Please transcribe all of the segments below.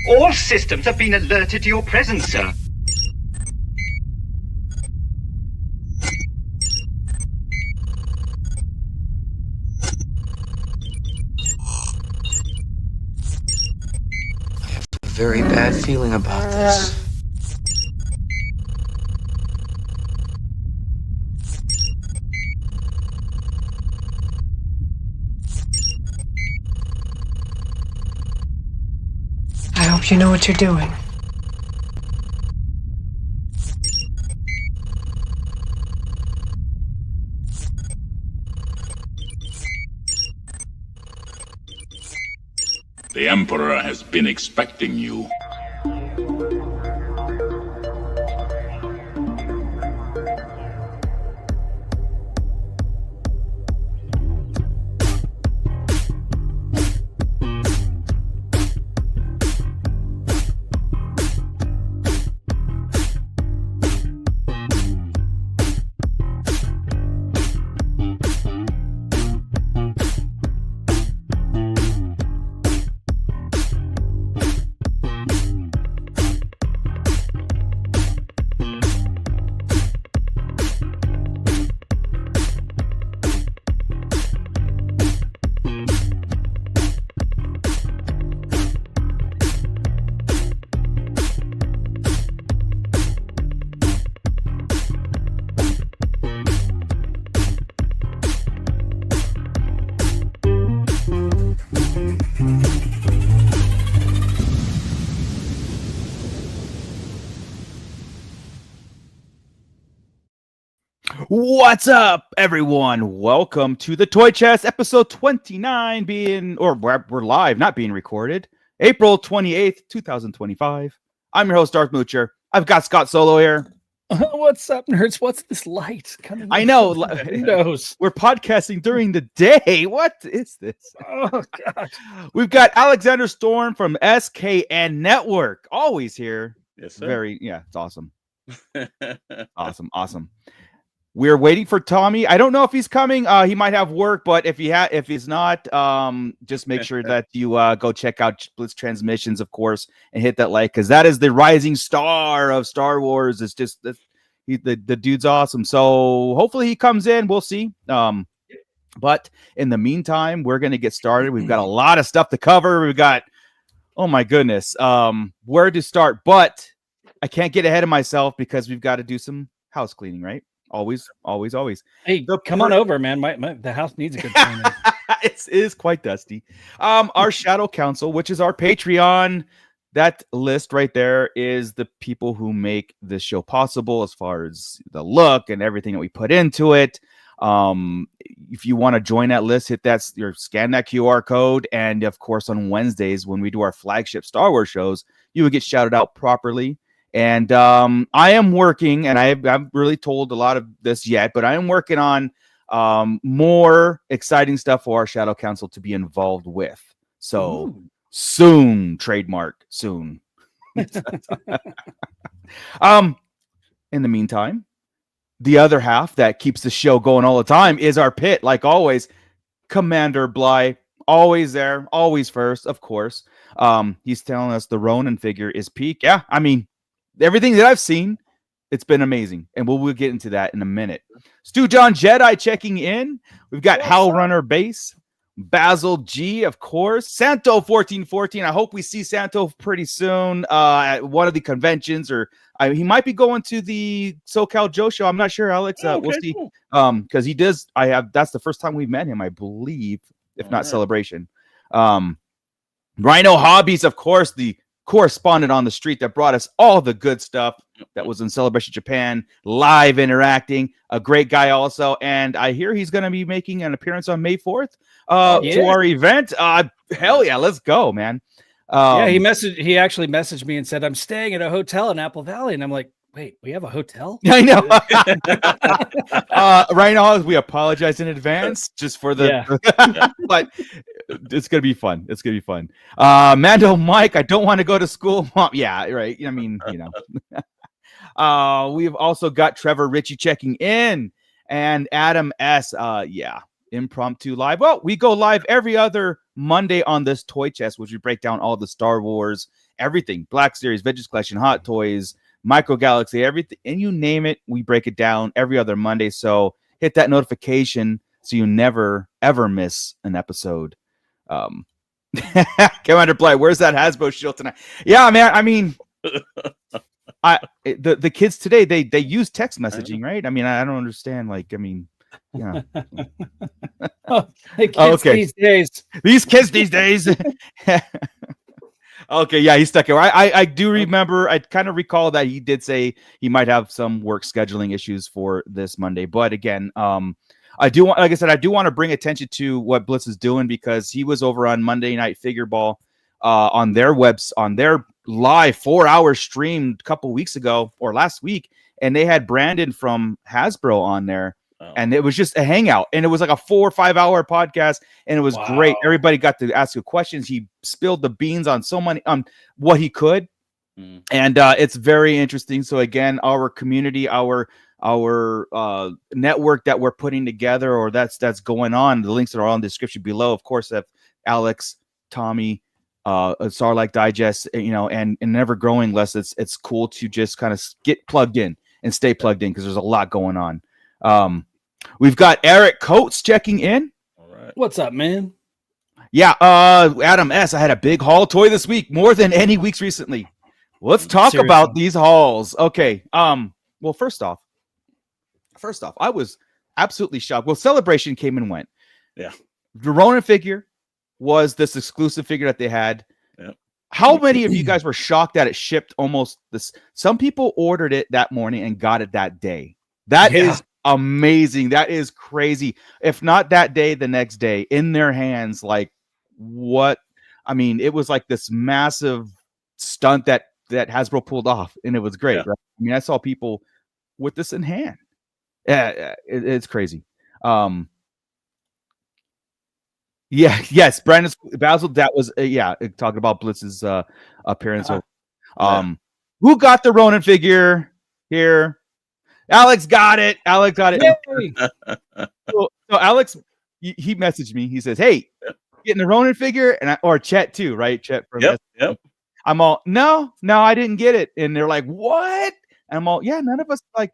All systems have been alerted to your presence, sir. I have a very bad feeling about this. I hope you know what you're doing. The Emperor has been expecting you. What's up, everyone? Welcome to the Toy Chest, episode 29, we're live, not being recorded, April 28th, 2025. I'm your host, Darth Moocher. I've got Scott Solo here. What's up, nerds? What's this light coming? I know. Windows. We're podcasting during the day. What is this? Oh, God. We've got Alexander Storm from SKN Network, always here. Yes, sir. It's awesome. Awesome. We're waiting for Tommy. I don't know if he's coming. He might have work, but if he's not, just make sure that you go check out Blitz Transmissions, of course, and hit that like, because that is the rising star of Star Wars. It's just the dude's awesome. So hopefully he comes in. We'll see. But in the meantime, we're gonna get started. We've got a lot of stuff to cover. We've got, oh my goodness, where to start? But I can't get ahead of myself because we've got to do some house cleaning, right? Always. Hey, come on over, man. The house needs a good cleaning. It is quite dusty. Our Shadow Council, which is our Patreon, that list right there is the people who make this show possible as far as the look and everything that we put into it. If you want to join that list, scan that QR code. And of course, on Wednesdays, when we do our flagship Star Wars shows, you would get shouted out properly. And I am working, and I haven't really told a lot of this yet, but I am working on more exciting stuff for our Shadow Council to be involved with. So soon, trademark soon. In the meantime, the other half that keeps the show going all the time is our pit, like always. Commander Bly, always there, always first, of course. He's telling us the Ronin figure is peak. Yeah, I mean, everything that I've seen, it's been amazing. And we'll get into that in a minute. Stu John Jedi checking in. We've got Hal Runner Base, Basil G, of course. Santo 1414. I hope we see Santo pretty soon at one of the conventions, or he might be going to the SoCal Joe show. I'm not sure, Alex. We'll see. Because he does. That's the first time we've met him, I believe, if not Celebration. Rhino Hobbies, of course, the correspondent on the street that brought us all the good stuff that was in Celebration Japan, live interacting, a great guy also. And I hear he's going to be making an appearance on May 4th to our event. Hell yeah, let's go, man. He actually messaged me and said, I'm staying at a hotel in Apple Valley. And I'm like, wait, we have a hotel? I know. Right now, we apologize in advance just for the, but it's going to be fun. It's going to be fun. Mando Mike, I don't want to go to school. Yeah, right. I mean, we've also got Trevor Ritchie checking in and Adam S. impromptu live. Well, we go live every other Monday on this Toy Chest, which we break down all the Star Wars, everything, Black Series, Vintage Collection, Hot Toys, Micro Galaxy, everything, and you name it, we break it down every other Monday. So hit that notification so you never ever miss an episode. Commander Play, where's that Hasbro shield tonight? Yeah, man. I mean, the kids today they use text messaging, right? I mean, I don't understand. Like, I mean, yeah. Hey, kids Okay. these Kids these days. Okay, yeah, he's stuck here. I do remember. I kind of recall that he did say he might have some work scheduling issues for this Monday. But again, I do want, like I said, I do want to bring attention to what Blitz is doing, because he was over on Monday Night Figure Ball on their live 4-hour stream a couple weeks ago or last week, and they had Brandon from Hasbro on there. And it was just a hangout, and it was like a 4 or 5 hour podcast, and it was great. Everybody got to ask you questions. He spilled the beans on so many what he could, and it's very interesting. So again, our community, our network that we're putting together, or that's going on. The links are all in the description below. Of course, have Alex, Tommy, Sarlacc Digest, and never growing less. It's cool to just kind of get plugged in and stay plugged in, because there's a lot going on. We've got Eric Coates checking in. All right. What's up, man? Yeah, Adam S. I had a big haul toy this week, more than any weeks recently. Let's talk about these hauls. Okay. Well, first off, I was absolutely shocked. Well, Celebration came and went. Yeah. The Ronin figure was this exclusive figure that they had. Yeah. How many of you guys were shocked that it shipped almost this? Some people ordered it that morning and got it that day. That is amazing. That is crazy. If not that day, the next day in their hands. Like, what? I mean, it was like this massive stunt that Hasbro pulled off, and it was great. Yeah. Right? I mean, I saw people with this in hand. Yeah, it's crazy. Yeah, yes, Brandon Basil. That was talking about Blitz's appearance. Who got the Ronin figure here? Alex got it. So Alex, he messaged me. He says, "Hey, getting the Ronin figure," and or Chet too, right? Chet from Yep. I'm all, no, I didn't get it, and they're like, "What?" And I'm all, "Yeah, none of us like."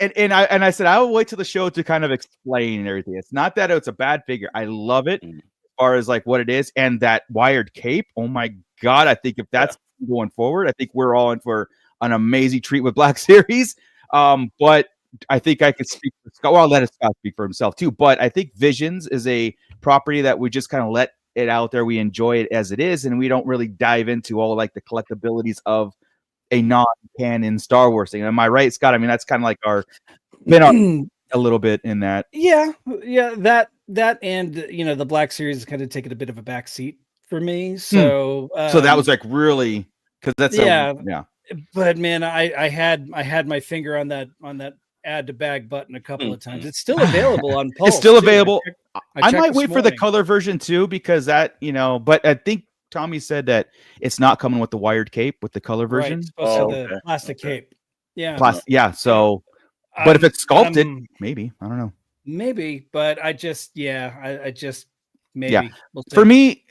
And I said, I will wait till the show to kind of explain everything. It's not that it's a bad figure. I love it as far as like what it is, and that wired cape. Oh my god! I think if that's going forward, I think we're all in for an amazing treat with Black Series. But I think I could speak for Scott. Well, I'll let Scott speak for himself too. But I think Visions is a property that we just kind of let it out there. We enjoy it as it is, and we don't really dive into all like the collectabilities of a non-canon Star Wars thing. Am I right, Scott? I mean, that's kind of like our been a little bit in that. Yeah, that and the Black Series has kind of taken a bit of a back seat for me. So so that was like really, because that's yeah. But man, I had my finger on that add to bag button a couple of times. It's still available on Pulse. It's still available. I might wait for the morning. color version too, because that but I think Tommy said that it's not coming with the wired cape with the color version. Right, it's supposed to have the plastic cape. Yeah. So, but if it's sculpted, maybe, I don't know. Maybe, but I just maybe. Yeah. We'll see. For me,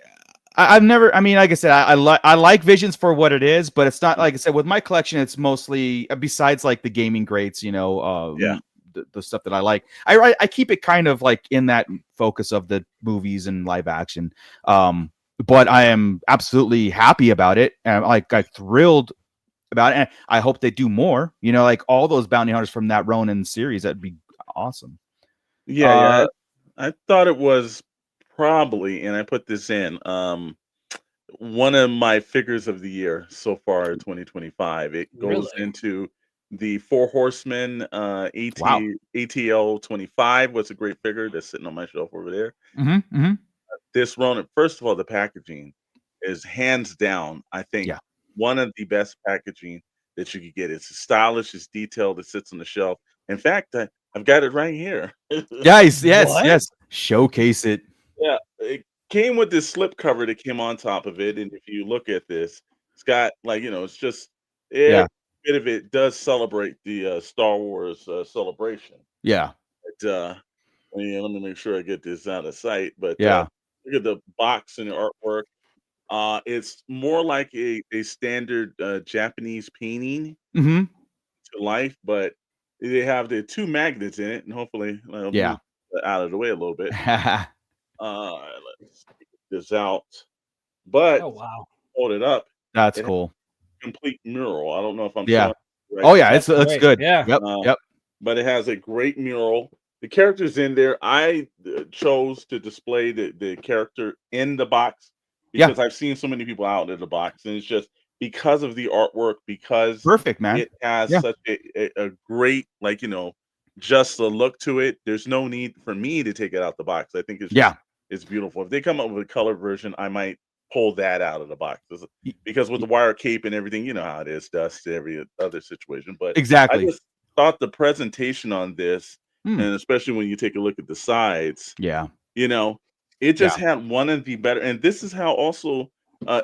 I've never. I mean, like I said, I like Visions for what it is, but it's not, like I said, with my collection, it's mostly besides like the gaming greats, the stuff that I like. I keep it kind of like in that focus of the movies and live action. But I am absolutely happy about it, and I'm thrilled about it. And I hope they do more. Like all those bounty hunters from that Ronin series. That'd be awesome. Yeah. I thought it was probably, and I put this in, one of my figures of the year so far, 2025. It goes into the Four Horsemen. ATL 25 was a great figure that's sitting on my shelf over there. Mm-hmm. This Ronin, first of all, the packaging is hands down, I think, one of the best packaging that you could get. It's stylish, it's detailed, it sits on the shelf. In fact, I've got it right here. Yes. Showcase it. Yeah, it came with this slip cover that came on top of it, and if you look at this, it's got it's just bit of it does celebrate the Star Wars celebration. Yeah. But, Yeah, let me make sure I get this out of sight. But Yeah. look at the box and the artwork. It's more like a standard Japanese painting Hmm. to life, but they have the two magnets in it, and hopefully I'll Yeah. move out of the way a little bit. Let's take this out. But Oh wow. hold it up. That's It has cool. a complete mural. I don't know if I'm Yeah. showing it right Oh yeah, That's it's great. good. Yeah. Yep. now, Yep. but it has a great mural. The characters in there. I chose to display the character in the box Yeah. because I've seen so many people out in the box, and it's just because of the artwork, because Perfect, man. it has Yeah. such a great, just a look to it. There's no need for me to take it out the box. I think Yeah. it's beautiful. If they come up with a color version, I might pull that out of the box Y- because with y- the wire cape and everything, you know how it is, dust every other situation. But I Exactly. just thought the presentation on this, Hmm. and especially when you take a look at the sides, Yeah. you know, it just Yeah. had one of the better. And this is how also,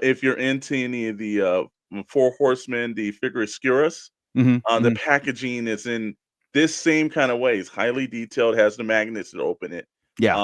if you're into any of the Four Horsemen, the Figuriscuras, Hmm. the Hmm. packaging is in this same kind of way. It's highly detailed, has the magnets that open it. Yeah.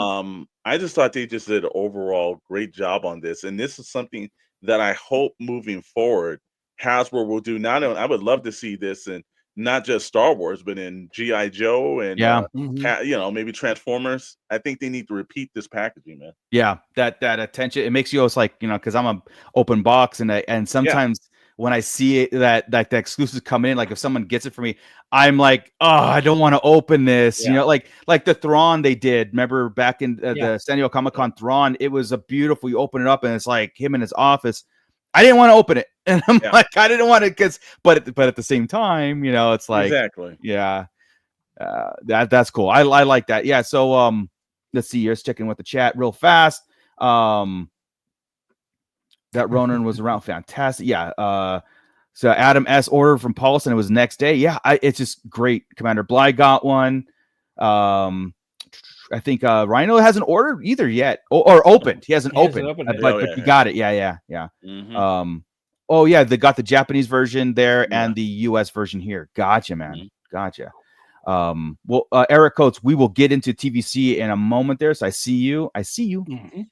I just thought they just did an overall great job on this, and this is something that I hope moving forward Hasbro will do. Not only I would love to see this in not just Star Wars, but in GI Joe and Yeah. Mhm. maybe Transformers. I think they need to repeat this packaging, man. Yeah. That attention, it makes you always like, because I'm a open box, and Yeah, sometimes when I see it, that the exclusives come in, like if someone gets it for me, I'm like, oh, I don't want to open this. yeah, Like the Thrawn they did. Remember back in Yeah. the San Diego Comic yeah, Con Thrawn, it was a beautiful. You open it up and it's like him in his office. I didn't want to open it, and I'm yeah. like, I didn't want to, but at the same time, it's like, Exactly. yeah, that's cool. I like that. Yeah. So let's see. Just checking with the chat real fast. That Ronan was around. Fantastic. Yeah. So Adam S. ordered from Paulson. It was next day. Yeah. It's just great. Commander Bly got one. I think Rhino hasn't ordered either yet, or opened. He hasn't He hasn't opened, opened it. but Oh but he yeah, got it. Yeah. hmm Oh yeah, they got the Japanese version there yeah. and the US version here. Gotcha, man. Mhm. Gotcha. Well, Eric Coates, we will get into TVC in a moment there. So I see you. Mhm.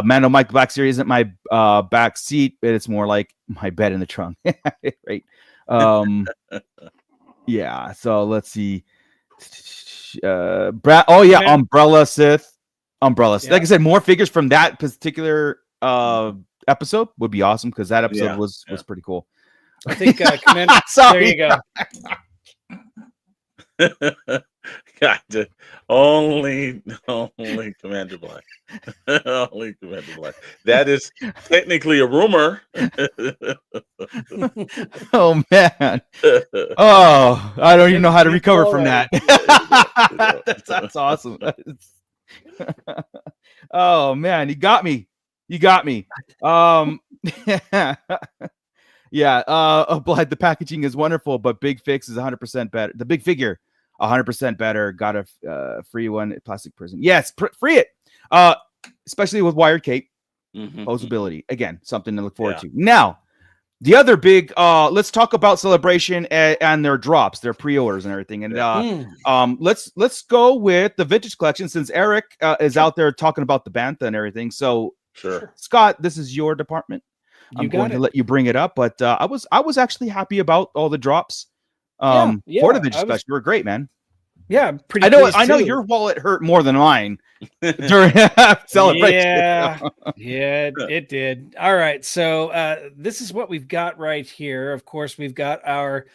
Mando Mike Black Series isn't my back seat, but it's more like my bed in the trunk. Right. Yeah. So let's see. Oh yeah, Man. Umbrella Sith. Umbrella. Yeah. Like I said, more figures from that particular episode would be awesome, because that episode Yeah, was yeah. pretty cool. I think Commander. There Sorry. you go. Gotcha. Only Commander Black. Only Commander Black. That is technically a rumor. Oh man. Oh, I don't even know how to recover from that. That's awesome. Oh man, you got me. Yeah, Blind, the packaging is wonderful, but Big Fix is 100% better. The Big Figure 100% better. Got a free one, plastic prison. Yes, free it. Especially with wired cape. Posability. Again, something to look forward to. Now, the other big let's talk about Celebration and their drops, their pre-orders and everything. And let's go with the vintage collection, since Eric is out there talking about the Bantha and everything. So Sure. Scott, this is your department. I'm going to let you bring it up, but I was actually happy about all the drops for the vintage collection. You were great, man. Yeah, pretty. I know your wallet hurt more than mine during Celebration. Yeah, it did. All right, so this is what we've got right here. Of course, we've got our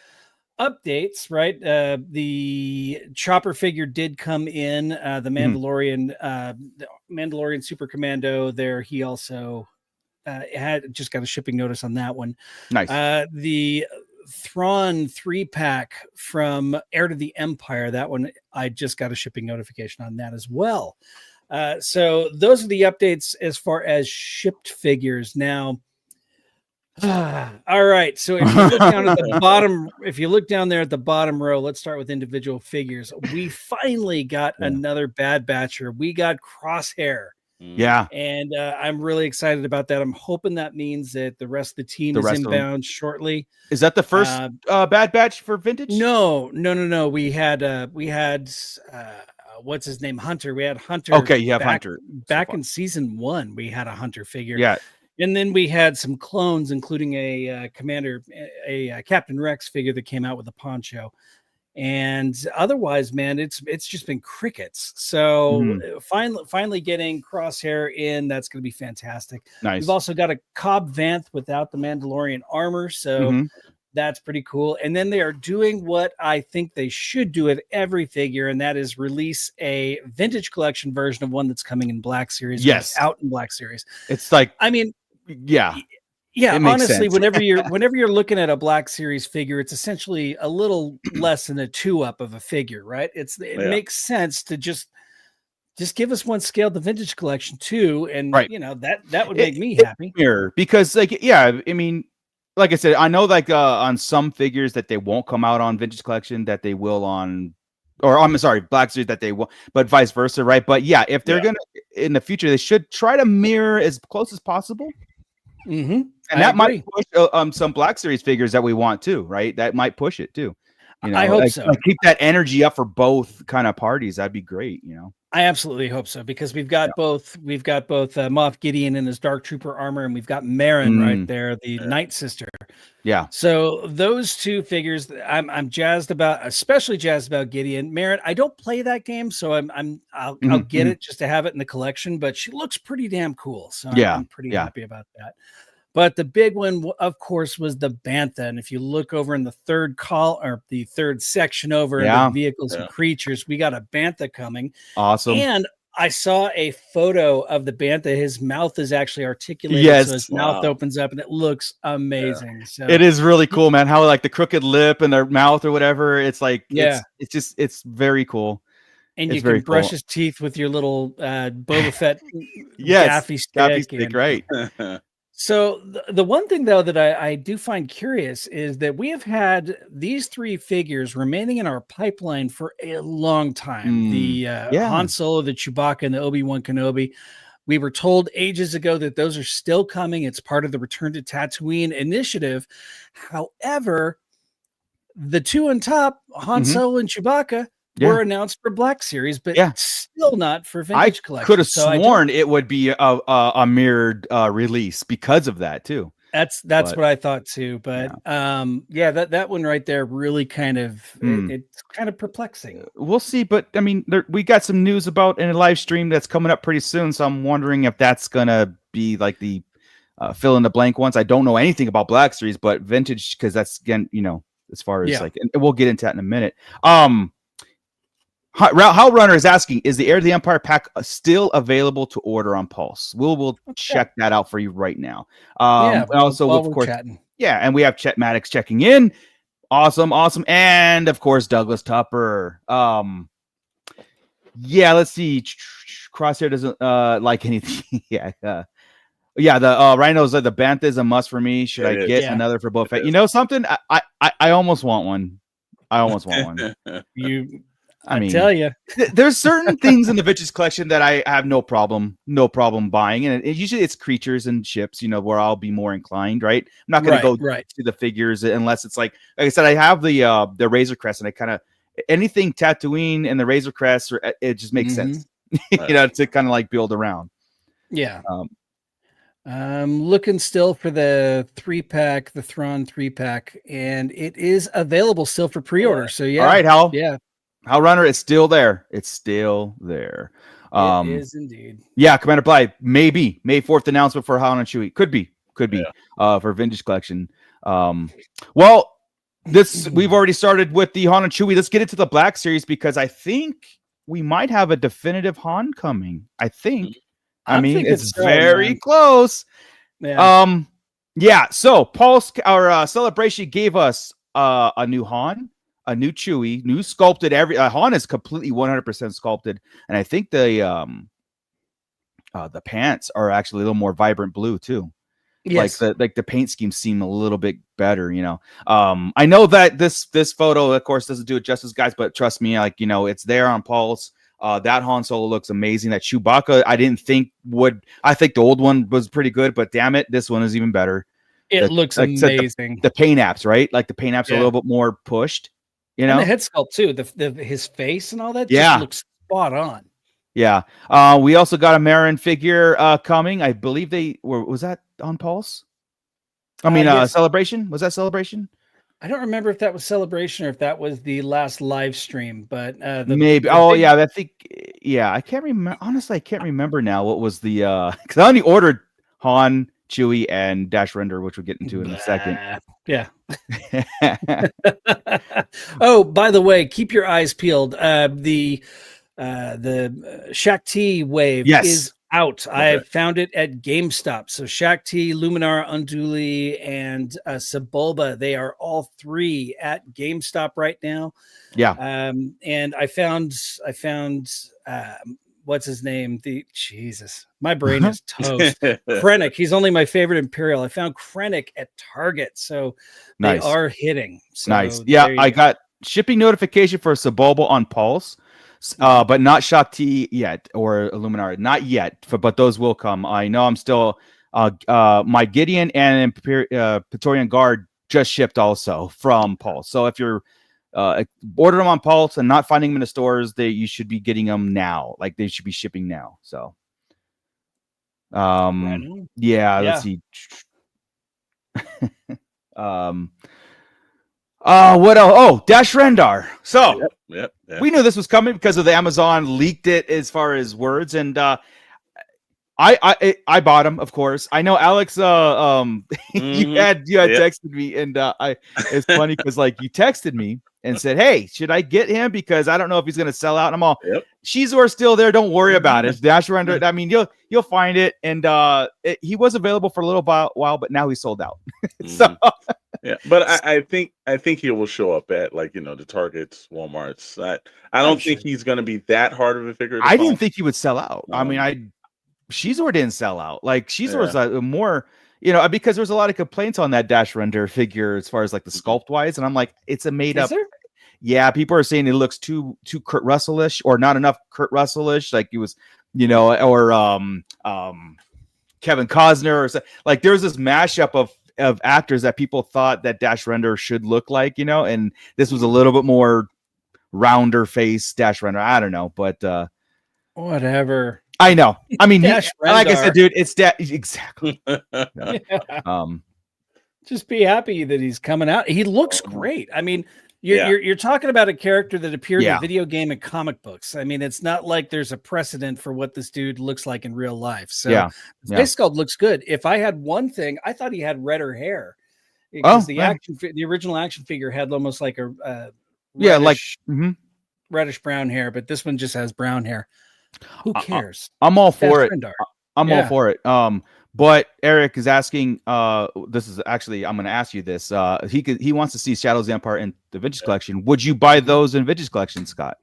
updates, right? The Chopper figure did come in. The Mandalorian Super Commando there. He also had just got a shipping notice on that one. Nice. The Thrawn 3-pack from Heir to the Empire. That one, I just got a shipping notification on that as well. So those are the updates as far as shipped figures. Now, all right. So if you look down at the bottom, there at the bottom row, let's start with individual figures. We finally got another Bad Batcher. We got Crosshair. Yeah. And I'm really excited about that. I'm hoping that means that the rest of the team is inbound shortly. Is that the first Bad Batch for Vintage? No. We had what's his name? Hunter. We had Hunter. Okay, you have Hunter. Back in season 1, we had a Hunter figure. Yeah. And then we had some clones, including a Captain Rex figure that came out with a poncho. And otherwise, man, it's just been crickets. So finally getting Crosshair in, that's going to be fantastic. Nice. We've also got a Cobb Vanth without the Mandalorian armor, so that's pretty cool. And then they are doing what I think they should do with every figure, and that is release a vintage collection version of one that's coming in Black Series. Yes, out in Black Series. It's like, I mean, yeah. Yeah, honestly, whenever you're looking at a Black Series figure, it's essentially a little less than a 2-up of a figure, right? It makes sense to just give us one scale the vintage collection too, and you know that would make me happy. Because I mean, like I said, I know like on some figures that they won't come out on vintage collection, that they will on, or I'm sorry, Black Series that they will, but vice versa, right? But yeah, if they're gonna in the future, they should try to mirror as close as possible. And that might push some Black Series figures that we want too, right? That might push it too. You know, I hope so. Keep that energy up for both kind of parties. That'd be great. You know, I absolutely hope so, because we've got both Moff Gideon in his Dark Trooper armor, and we've got Marin right there, the Night Sister. Yeah. So those two figures, I'm jazzed about, especially jazzed about Gideon. Marin, I don't play that game, so I'll get it just to have it in the collection. But she looks pretty damn cool, so I'm pretty happy about that. But the big one, of course, was the Bantha. And if you look over in the third the third section over in the vehicles and creatures, we got a Bantha coming. Awesome. And I saw a photo of the Bantha. His mouth is actually articulated, so his mouth opens up, and it looks amazing. So it is really cool, man. How like the crooked lip and their mouth or whatever. It's like it's very cool. And you can brush his teeth with your little Boba Fett gaffy stick, right? So the one thing, though, that I do find curious is that we have had these 3 figures remaining in our pipeline for a long time. The Han Solo, the Chewbacca, and the Obi-Wan Kenobi. We were told ages ago that those are still coming. It's part of the Return to Tatooine initiative. However, the 2 on top, Han Solo and Chewbacca, were announced for Black Series, but still not for vintage collection. I could have sworn it would be a mirrored release because of that too. That's what I thought too. But that one right there really kind of it's kind of perplexing. We'll see, but I mean, we got some news about in a live stream that's coming up pretty soon, so I'm wondering if that's gonna be like the fill in the blank ones. I don't know anything about Black Series, but vintage, because that's, again, you know, as far as like, and we'll get into that in a minute. How Runner is asking, is the Heir to the Empire pack still available to order on Pulse? We'll check that out for you right now. Also, of course, and we have Chet Maddox checking in. Awesome. And of course, Douglas Tupper. Let's see. Crosshair doesn't like anything. The Rhinos, the Bantha is a must for me. Should I get another for Boba Fett? You know something? I almost want one. I tell you, there's certain things in the vintage collection that I have no problem buying, and usually it's creatures and ships, you know, where I'll be more inclined. Right, I'm not going to go to the figures unless it's like I said. I have the Razor Crest, and I kind of anything Tatooine and the Razor Crest, it just makes sense, you know, to kind of like build around. Yeah. I'm looking still for the 3-pack, the Thrawn 3-pack, and it is available still for pre-order. So all right, Hal. Hal Runner, it's still there. It is indeed. Yeah, Commander Blythe, maybe May 4th announcement for Han and Chewie. Could be for vintage collection. Well, we've already started with the Han and Chewie. Let's get into the Black Series, because I think we might have a definitive Han coming. I think it's very close. So Pulse, our celebration, gave us a new Han, a new Chewie, new sculpted. Han is completely 100% sculpted, and I think the pants are actually a little more vibrant blue too. Yes. Like the paint schemes seem a little bit better, you know. I know that this photo, of course, doesn't do it justice, guys, but trust me, like, you know, it's there on Pulse. That Han Solo looks amazing. That Chewbacca, I didn't think would. I think the old one was pretty good, but damn it, this one is even better. It looks like amazing. The paint apps, right? Like the paint apps are a little bit more pushed. You know, and the head sculpt too. His face and all that just looks spot on. Yeah. We also got a Marin figure coming. I believe was that on Pulse? I mean, yes. Celebration? Was that Celebration? I don't remember if that was Celebration or if that was the last live stream, but maybe. Yeah, I think. Yeah, I can't remember. Honestly, I can't remember now. What was the? Because I only ordered Han, Chewie, and Dash Render, which we'll get into in a second. Yeah. Oh, by the way, keep your eyes peeled. The Shaq T wave is out. Okay. I found it at GameStop. So Shaq T, Luminara, Unduli, and Sebulba, they are all 3 at GameStop right now. Yeah. And I found what's his name? Jesus, my brain is toast. Krennic. He's only my favorite Imperial. I found Krennic at Target. So they are hitting. So nice. Yeah, I got shipping notification for Sebulba on Pulse. But not Shaq T yet, or Illuminati, not yet. But those will come. I know I'm still my Gideon and Praetorian Guard just shipped also from Pulse. So if you're ordered them on Pulse and not finding them in the stores, you should be getting them now. Like they should be shipping now. So yeah, let's see. What else? Oh, Dash Rendar. So yep. We knew this was coming because of the Amazon leaked it as far as words, and I bought him, of course. I know Alex. You had texted me, and it's funny because like you texted me and said, "Hey, should I get him? Because I don't know if he's going to sell out." And I'm all, Shizor's still there. Don't worry about it. Dash Render. I mean, you'll find it, and he was available for a little while, but now he's sold out. So. Yeah, but I think he will show up at the Targets, Walmarts. I don't think he's going to be that hard of a figure. I didn't think he would sell out. I mean, Shizor didn't sell out. Like Shizor's more, because there was a lot of complaints on that Dash Render figure as far as like the sculpt wise, and I'm like, it's a made up. There? Yeah, people are saying it looks too Kurt Russell-ish or not enough Kurt Russell-ish. Like he was, or Kevin Costner or so. Like there's this mashup of actors that people thought that Dash Render should look like, and this was a little bit more rounder face Dash Render. I don't know, but whatever. I know. I mean, like I said, dude, it's exactly. Yeah. Just be happy that he's coming out. He looks great. I mean, you're talking about a character that appeared in a video game and comic books. I mean, it's not like there's a precedent for what this dude looks like in real life. So face sculpt looks good. If I had one thing, I thought he had redder hair because the original action figure had almost like a reddish brown hair, but this one just has brown hair. Who cares? I'm all for it. I'm all for it. But Eric is asking, this is actually, I'm going to ask you this. He wants to see Shadows of the Empire in the Vintage Collection. Would you buy those in Vintage Collection, Scott?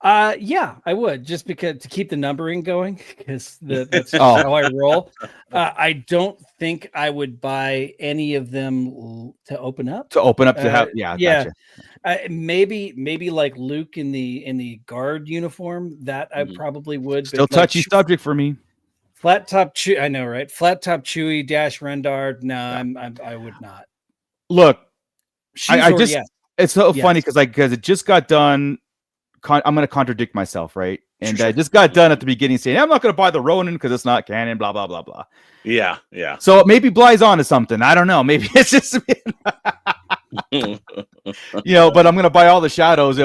Yeah, I would, just because to keep the numbering going, because that's how I roll. I don't think I would buy any of them to open up. Gotcha. Maybe like Luke in the guard uniform, that I probably would. Still touchy subject for me. Flat top Chewie, I know, right? Flat top Chewie, Dash Rendar. No, I would not. Look, it's so funny because it just got done. I'm going to contradict myself, right? And I just got done at the beginning saying I'm not going to buy the Ronin because it's not canon. Blah blah blah blah. Yeah. So maybe Bly's on to something. I don't know. Maybe it's just but I'm going to buy all the Shadows.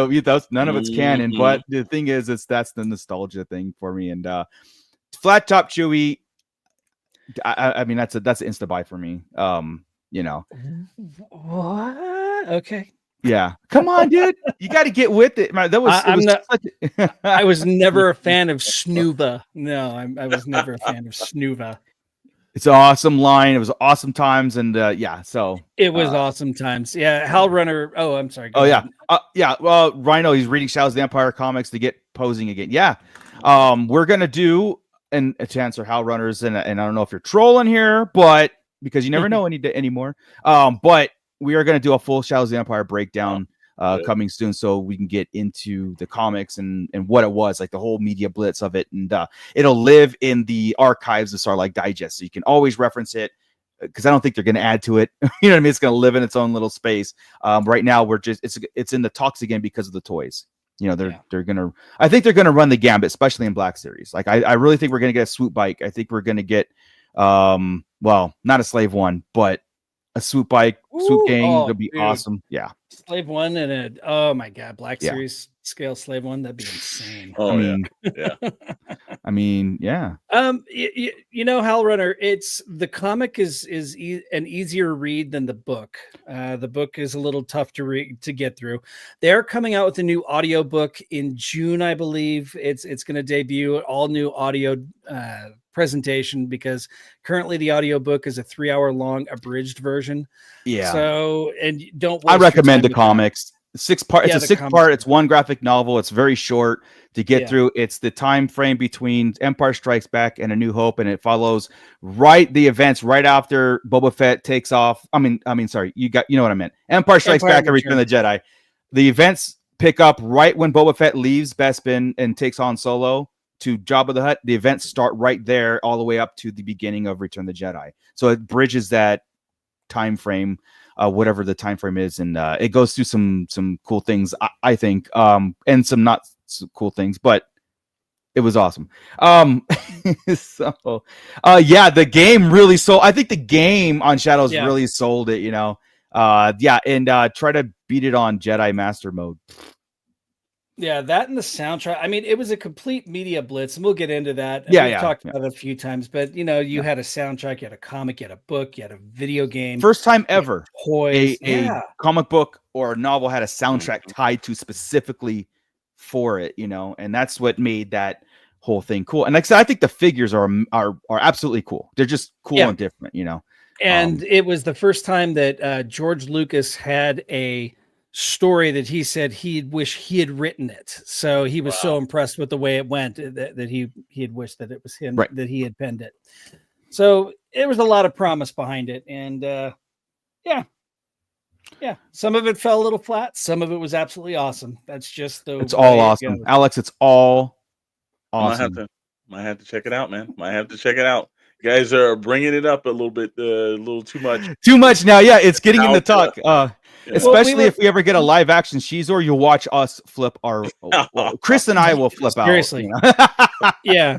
None of it's canon. But the thing is, that's the nostalgia thing for me. And flat top Chewie, I mean that's an insta buy for me. What? Okay. Yeah, come on, dude. You got to get with it. Man, I was never a fan of Snuva. No, I was never a fan of Snuva. It's an awesome line. It was awesome times, and so it was awesome times. Yeah, Hal Runner. Oh, I'm sorry. Well, Rhino, he's reading Shadows of the Empire comics to get posing again. Yeah, we're gonna do to answer Hal Runners, and I don't know if you're trolling here, but because you never know anymore. But we are going to do a full Shadows of the Empire breakdown coming soon, so we can get into the comics and what it was, like the whole media blitz of it, and it'll live in the archives of Sarlacc Digest, so you can always reference it. Because I don't think they're going to add to it. You know what I mean? It's going to live in its own little space. Right now, it's in the talks again because of the toys. You know, they're gonna. I think they're gonna run the gambit, especially in Black Series. Like I really think we're gonna get a swoop bike. I think we're gonna get, well, not a Slave One, but a swoop bike, swoop gang. That'll be awesome. Yeah, Slave One and oh my god, Black Series scale Slave One. That'd be insane. Oh, I mean, yeah. I mean, yeah. You know, Hal Runner, it's the comic is an easier read than the book. The book is a little tough to read to get through. They're coming out with a new audio book in June, I believe. It's going to debut all new audio presentation, because currently the audio book is a 3-hour long abridged version. Yeah. So, and don't. I recommend the comics. It's a 6-part. It's one graphic novel. It's very short to get through. It's the time frame between Empire Strikes Back and A New Hope, and it follows the events right after Boba Fett takes off. I mean, sorry, you know what I meant. Empire Strikes Back and Return of the Jedi. The events pick up right when Boba Fett leaves Bespin and takes Han Solo to Jabba the Hutt. The events start right there, all the way up to the beginning of Return of the Jedi. So it bridges that time frame. Whatever the time frame is, and it goes through some cool things, I think, and some not so cool things, but it was awesome. So the game really sold. I think the game on Shadows really sold it, you know. And try to beat it on Jedi Master mode. Yeah, that and the soundtrack. I mean, it was a complete media blitz, and we'll get into that. We've talked about it a few times, but you know, you had a soundtrack, you had a comic, you had a book, you had a video game. First time ever, toys, a comic book or a novel had a soundtrack tied to specifically for it, you know, and that's what made that whole thing cool. And like I said, I think the figures are absolutely cool. They're just cool and different, you know. And it was the first time that George Lucas had a story that he said he'd wish he had written it. So he was so impressed with the way it went that he had wished that it was him, that he had penned it. So there was a lot of promise behind it. And some of it fell a little flat. Some of it was absolutely awesome. That's just it's all awesome. Alex, it's all awesome. Might have to check it out, man. Might have to check it out. You guys are bringing it up a little bit, a little too much. Too much now. Yeah, it's getting in the talk. Especially if we ever get a live action Shizor, you'll watch us flip our. Chris and I will flip seriously. out. Yeah.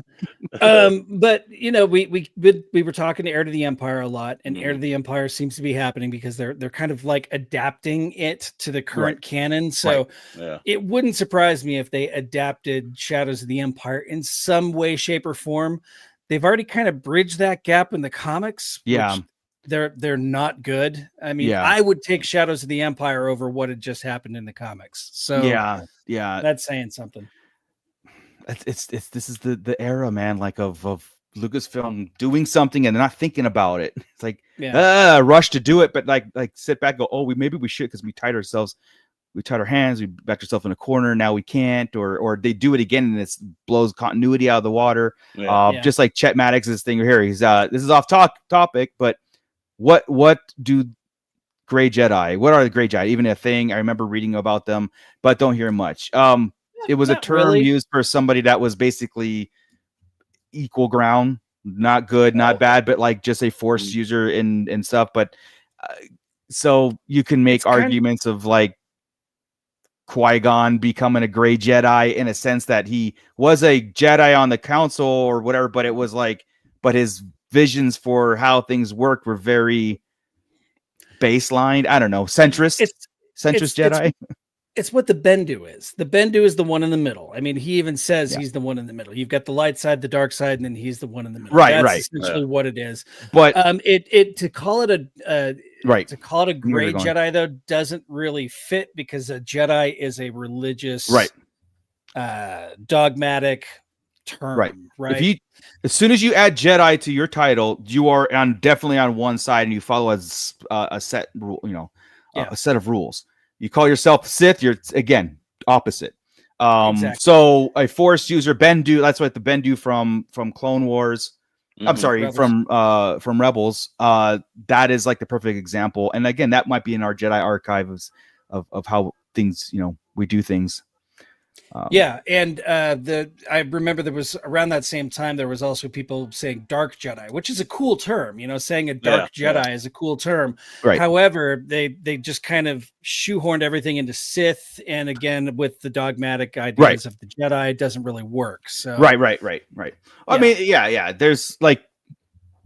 But you know, we were talking to Heir to the Empire a lot, and Heir to the Empire seems to be happening because they're kind of like adapting it to the current canon. So it wouldn't surprise me if they adapted Shadows of the Empire in some way, shape, or form. They've already kind of bridged that gap in the comics. Yeah. They're not good. I mean, I would take Shadows of the Empire over what had just happened in the comics. So yeah, that's saying something. This is the era, man, like of Lucasfilm doing something and not thinking about it. It's like rush to do it, but like sit back, and go, maybe we should, because we tied our hands, we backed ourselves in a corner. Now we can't, or they do it again and it blows continuity out of the water. Just like Chet Maddox's thing here. He's this is off topic, but what do Gray Jedi? What are the Gray Jedi? Even a thing? I remember reading about them, but don't hear much. It was a term used for somebody that was basically equal ground, not good, not bad, but like just a Force user and stuff. But so you can make arguments of like Qui-Gon becoming a Gray Jedi in a sense that he was a Jedi on the council or whatever, but it was like, but his visions for how things worked were very baseline. I don't know, centrist Jedi. It's what the Bendu is. The Bendu is the one in the middle. I mean, he even says he's the one in the middle. You've got the light side, the dark side, and then he's the one in the middle. That's essentially what it is. But to call it a Gray Jedi though doesn't really fit, because a Jedi is a religious, dogmatic term. Right. As soon as you add Jedi to your title, you are definitely on one side, and you follow a set rule. You know, a set of rules. You call yourself Sith, you're again opposite. Exactly. So a Force user, Bendu, that's what the Bendu from Clone Wars. I'm sorry, Rebels. From Rebels. That is like the perfect example. And again, that might be in our Jedi archives of how things, we do things. Yeah, and I remember there was around that same time there was also people saying dark Jedi, which is a cool term. Saying a dark Jedi is a cool term. Right. However, they just kind of shoehorned everything into Sith, and again with the dogmatic ideas of the Jedi, it doesn't really work. So right. I mean,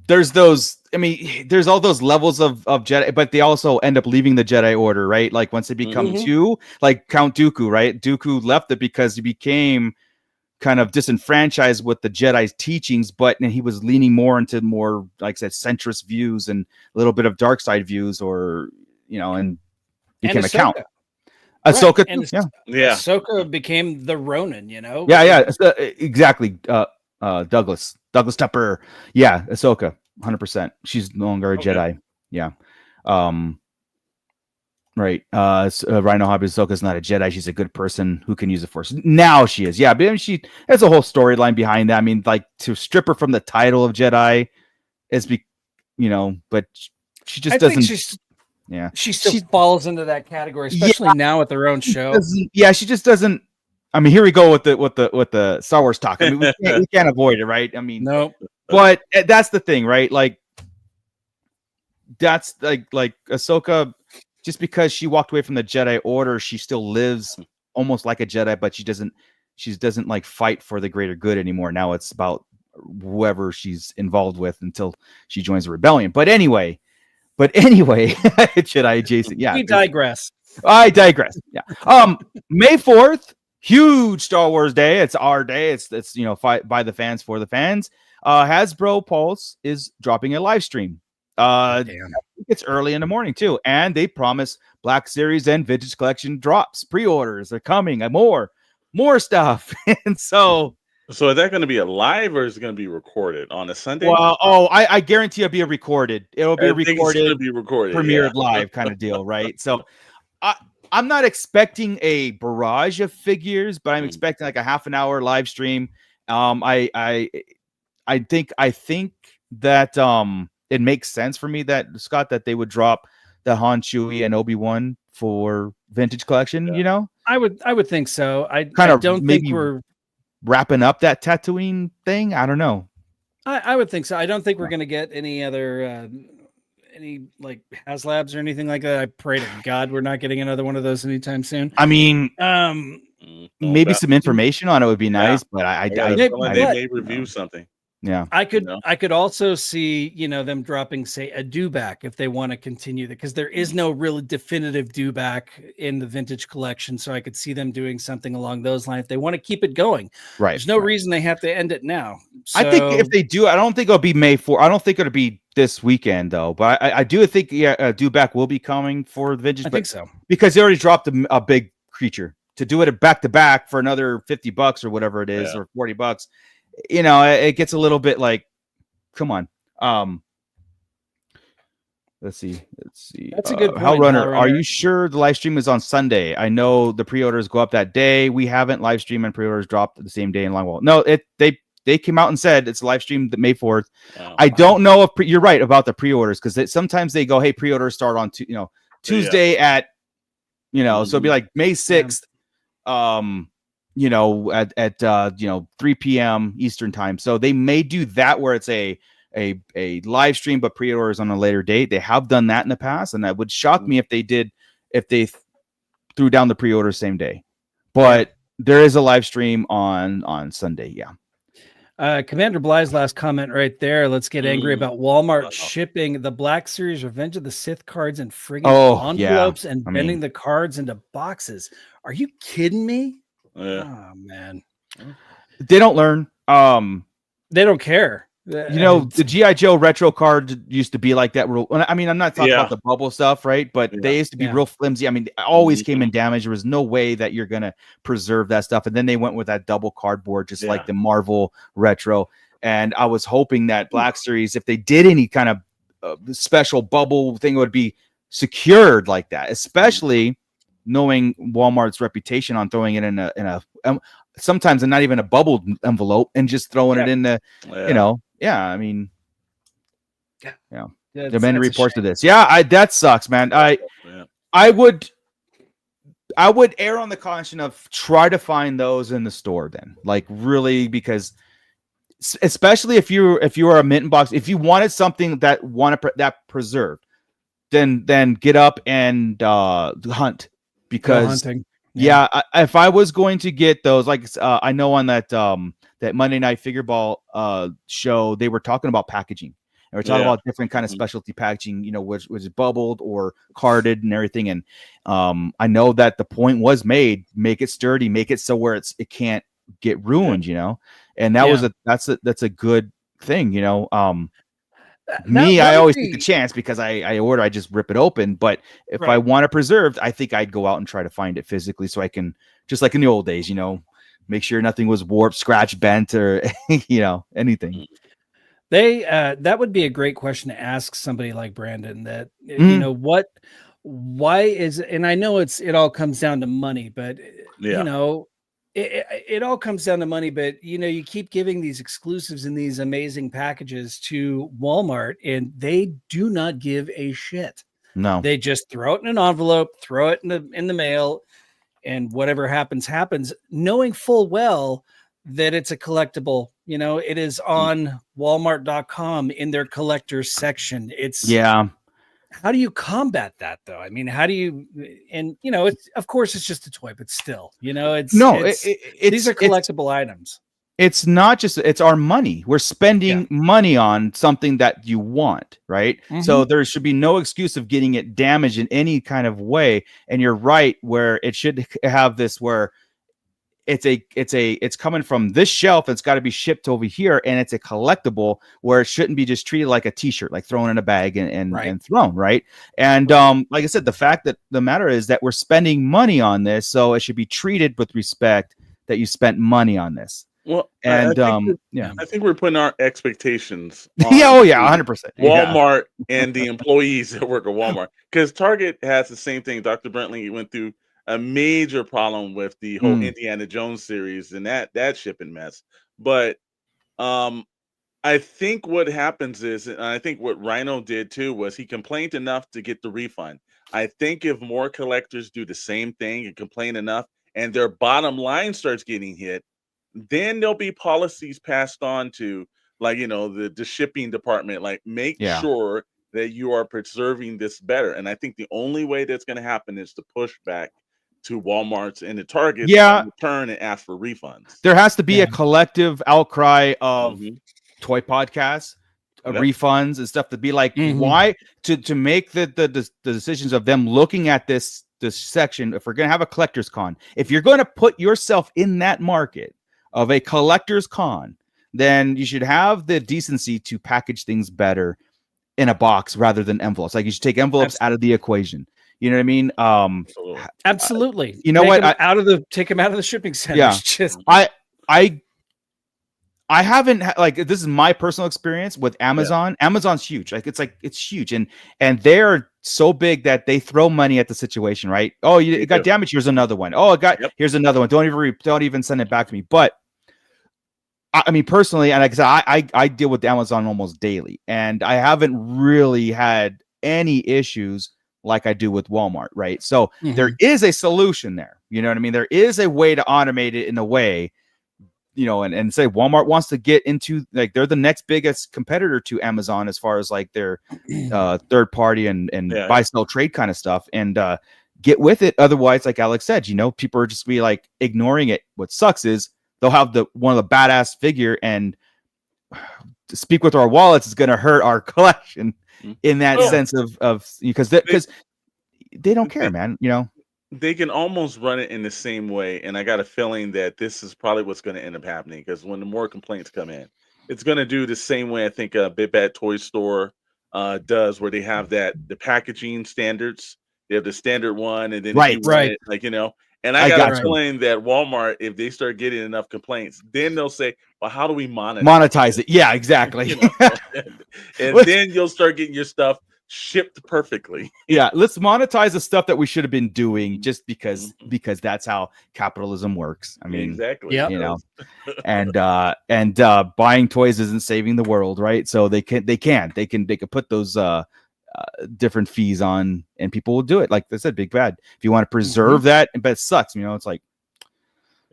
there's those. I mean, there's all those levels of Jedi, but they also end up leaving the Jedi Order, right? Like once they become two, like Count Dooku, right? Dooku left it because he became kind of disenfranchised with the Jedi's teachings, but he was leaning more into more, like I said, centrist views and a little bit of dark side views, or and became a Count. Ahsoka, Ahsoka became the Ronin, exactly. Douglas Tupper, Ahsoka, 100%. She's no longer a Jedi. Right. Rhino Hobby, Ahsoka's not a Jedi. She's a good person who can use the Force. Now she is. Yeah, but I mean, she has a whole storyline behind that. I mean, like, to strip her from the title of Jedi is but she just doesn't. She still falls into that category, especially now with their own show. She just doesn't. I mean, here we go with the Star Wars talk. I mean, we can't avoid it, right? I mean, no. But that's the thing, right? Like, that's like Ahsoka. Just because she walked away from the Jedi Order, she still lives almost like a Jedi, but she doesn't like fight for the greater good anymore. Now it's about whoever she's involved with until she joins the rebellion. But anyway, Jedi adjacent. Yeah, we digress. I digress. Yeah. May 4th, huge Star Wars day. It's our day. It's by the fans for the fans. Hasbro Pulse is dropping a live stream. It's early in the morning too, and they promise Black Series and Vintage Collection drops. Pre-orders are coming, and more stuff. And so is that going to be a live, or is it going to be recorded on a Sunday? Well, I guarantee it'll be recorded. It'll be recorded, premiered live kind of deal, right? So I'm not expecting a barrage of figures, but I'm expecting like a half an hour live stream. I think that it makes sense for me that, Scott, that they would drop the Han, Chewie, and Obi-Wan for Vintage Collection. I would think so. I don't think we're wrapping up that Tatooine thing. I don't know. I would think so. I don't think we're going to get any other any like HasLabs or anything like that. I pray to God we're not getting another one of those anytime soon. I mean, maybe some information on it would be nice, but they may review something. Yeah, I could also see, them dropping, say, a dewback if they want to continue that, because there is no really definitive dewback in the Vintage Collection. So I could see them doing something along those lines. If they want to keep it going, right? There's no reason they have to end it now. So, I think if they do, I don't think it'll be May 4th. I don't think it'll be this weekend though. But I do think dewback will be coming for the Vintage. I think so, because they already dropped a big creature. To do it back to back for another $50 or whatever it is, or $40. It gets a little bit like, come on. Let's see. That's a good point. Hellrunner, are you sure the live stream is on Sunday? I know the pre-orders go up that day. We haven't live stream and pre-orders dropped the same day in Longwall. No, they came out and said it's a live stream May 4th. I don't know if you're right about the pre-orders, because sometimes they go, hey, pre-orders start on Tuesday at so it'd be like May 6th. At 3 p.m. Eastern time. So they may do that where it's a live stream, but pre-orders on a later date. They have done that in the past, and that would shock me if they threw down the pre-order same day. But there is a live stream on Sunday. Yeah. Commander Bly's last comment right there. Let's get angry about Walmart shipping the Black Series Revenge of the Sith cards in friggin' envelopes and bending the cards into boxes. Are you kidding me? Yeah. Oh man, they don't learn. They don't care. The G.I. Joe retro card used to be like that. I mean, I'm not talking about the bubble stuff, right? But they used to be real flimsy. I mean, it always came in damage. There was no way that you're gonna preserve that stuff. And then they went with that double cardboard, just like the Marvel retro. And I was hoping that Black Series, if they did any kind of special bubble thing, it would be secured like that, especially knowing Walmart's reputation on throwing it in a sometimes not even a bubbled envelope and just throwing it in the, I mean, there have been reports of this. That sucks, man. I would I would err on the caution of try to find those in the store then, like really, because especially if you are a mint box, if you wanted something that that preserved, then get up and hunt, because hunting. yeah, if I was going to get those, like I know on that that Monday Night Figure Ball show, they were talking about packaging. And we're talking about different kind of specialty packaging, which was bubbled or carded and everything. And I know that the point was made: make it sturdy, make it so where it can't get ruined, And that that's a good thing, I always take the chance because I just rip it open. But if I want it preserved, I think I'd go out and try to find it physically so I can, just like in the old days, make sure nothing was warped, scratched, bent, or anything. That would be a great question to ask somebody like Brandon. That why is, and I know it all comes down to money, but it all comes down to money, but you keep giving these exclusives and these amazing packages to Walmart, and they do not give a shit. No, they just throw it in an envelope, throw it in the mail, and whatever happens, knowing full well that it's a collectible. It is on Walmart.com in their collectors section. How do you combat that, though? I mean, how do you? And it's, of course, it's just a toy, but still, these are collectible items. It's not just, it's our money. We're spending money on something that you want, right? Mm-hmm. So there should be no excuse of getting it damaged in any kind of way. And you're right, where it should have this, where it's coming from this shelf. It's got to be shipped over here, and it's a collectible where it shouldn't be just treated like a t-shirt, like thrown in a bag and thrown. Right. And like I said, the fact that the matter is that we're spending money on this, so it should be treated with respect that you spent money on this. Well, and I think we're putting our expectations on 100% Walmart and the employees that work at Walmart, because Target has the same thing. Dr. Brentley went through a major problem with the whole Indiana Jones series and that shipping mess. But I think what happens is, and I think what Rhino did too, was he complained enough to get the refund. I think if more collectors do the same thing and complain enough, and their bottom line starts getting hit, then there'll be policies passed on to, like, the shipping department, like, make sure that you are preserving this better. And I think the only way that's going to happen is to push back to Walmart's and the Targets in return and ask for refunds. There has to be a collective outcry of toy podcasts, refunds and stuff, to be like, why to make the decisions of them looking at this section. If we're going to have a collector's con, if you're going to put yourself in that market of a collector's con, then you should have the decency to package things better in a box rather than envelopes. Like, you should take envelopes out of the equation. You know what I mean? Absolutely. You know what? Take them out of the shipping centers. Yeah. Just I haven't like, this is my personal experience with Amazon. Yeah. Amazon's huge. It's huge, and they're so big that they throw money at the situation, right? Oh, it got damaged. Here's another one. Oh, here's another one. Don't even send it back to me. But I mean, personally, and like I said, I deal with Amazon almost daily, and I haven't really had any issues like I do with Walmart, right? So there is a solution there. You know what I mean? There is a way to automate it in a way, and say Walmart wants to get into, like, they're the next biggest competitor to Amazon as far as like their third party and buy, sell, trade kind of stuff, and get with it. Otherwise, like Alex said, people are just be like ignoring it. What sucks is they'll have one of the badass figure, and to speak with our wallets is going to hurt our collection in that sense of because they don't care, man. They can almost run it in the same way, and I got a feeling that this is probably what's going to end up happening, because when the more complaints come in, it's going to do the same way I think Big Bad Toy Store does, where they have the packaging standards. They have the standard one, and then it, and I got a feeling that Walmart, if they start getting enough complaints, then they'll say, well, how do we monetize it? Yeah, exactly. And then you'll start getting your stuff shipped perfectly. Yeah, let's monetize the stuff that we should have been doing, just because that's how capitalism works. I mean, exactly. And buying toys isn't saving the world, right? So they can put those different fees on, and people will do it. Like I said, big bad. If you want to preserve that, but it sucks. It's like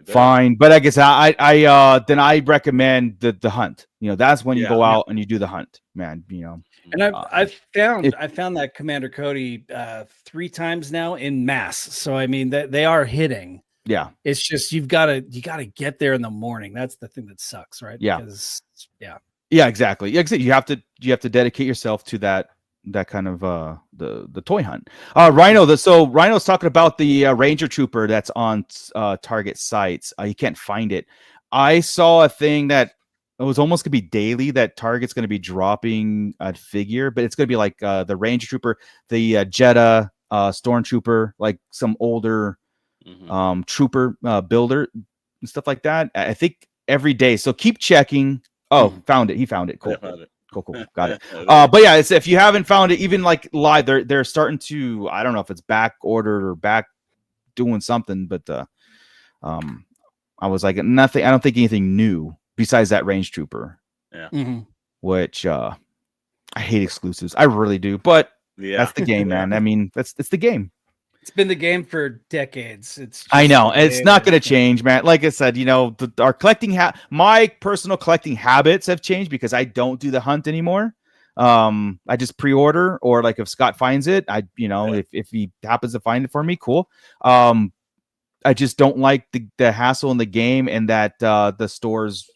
fine, but I guess then I recommend the hunt. That's when you go out and you do the hunt, man. And I've found that Commander Cody 3 times now in mass. So I mean that they are hitting. Yeah, it's just you gotta get there in the morning. That's the thing that sucks, right? Yeah, because, yeah, exactly. You have to dedicate yourself to that kind of the toy hunt. Rhino. So Rhino's talking about the Ranger Trooper that's on Target sites. You can't find it. I saw a thing that it was almost gonna be daily that Target's gonna be dropping a figure, but it's gonna be like the Ranger Trooper, the Jetta Stormtrooper, like some older trooper builder and stuff like that. I think every day. So keep checking. Oh, found it. He found it. Cool. Cool. Got it. But yeah, if you haven't found it, even like live, they're starting to. I don't know if it's back ordered or back doing something, but I was like nothing. I don't think anything new besides that Range Trooper. Yeah. Which I hate exclusives. I really do. But that's the game, man. I mean, it's the game. It's been the game for decades. I know it's not going to change, man. Like I said, our collecting my personal collecting habits have changed because I don't do the hunt anymore. I just pre-order, or like if Scott finds it, if he happens to find it for me, cool. I just don't like the hassle in the game, and that the stores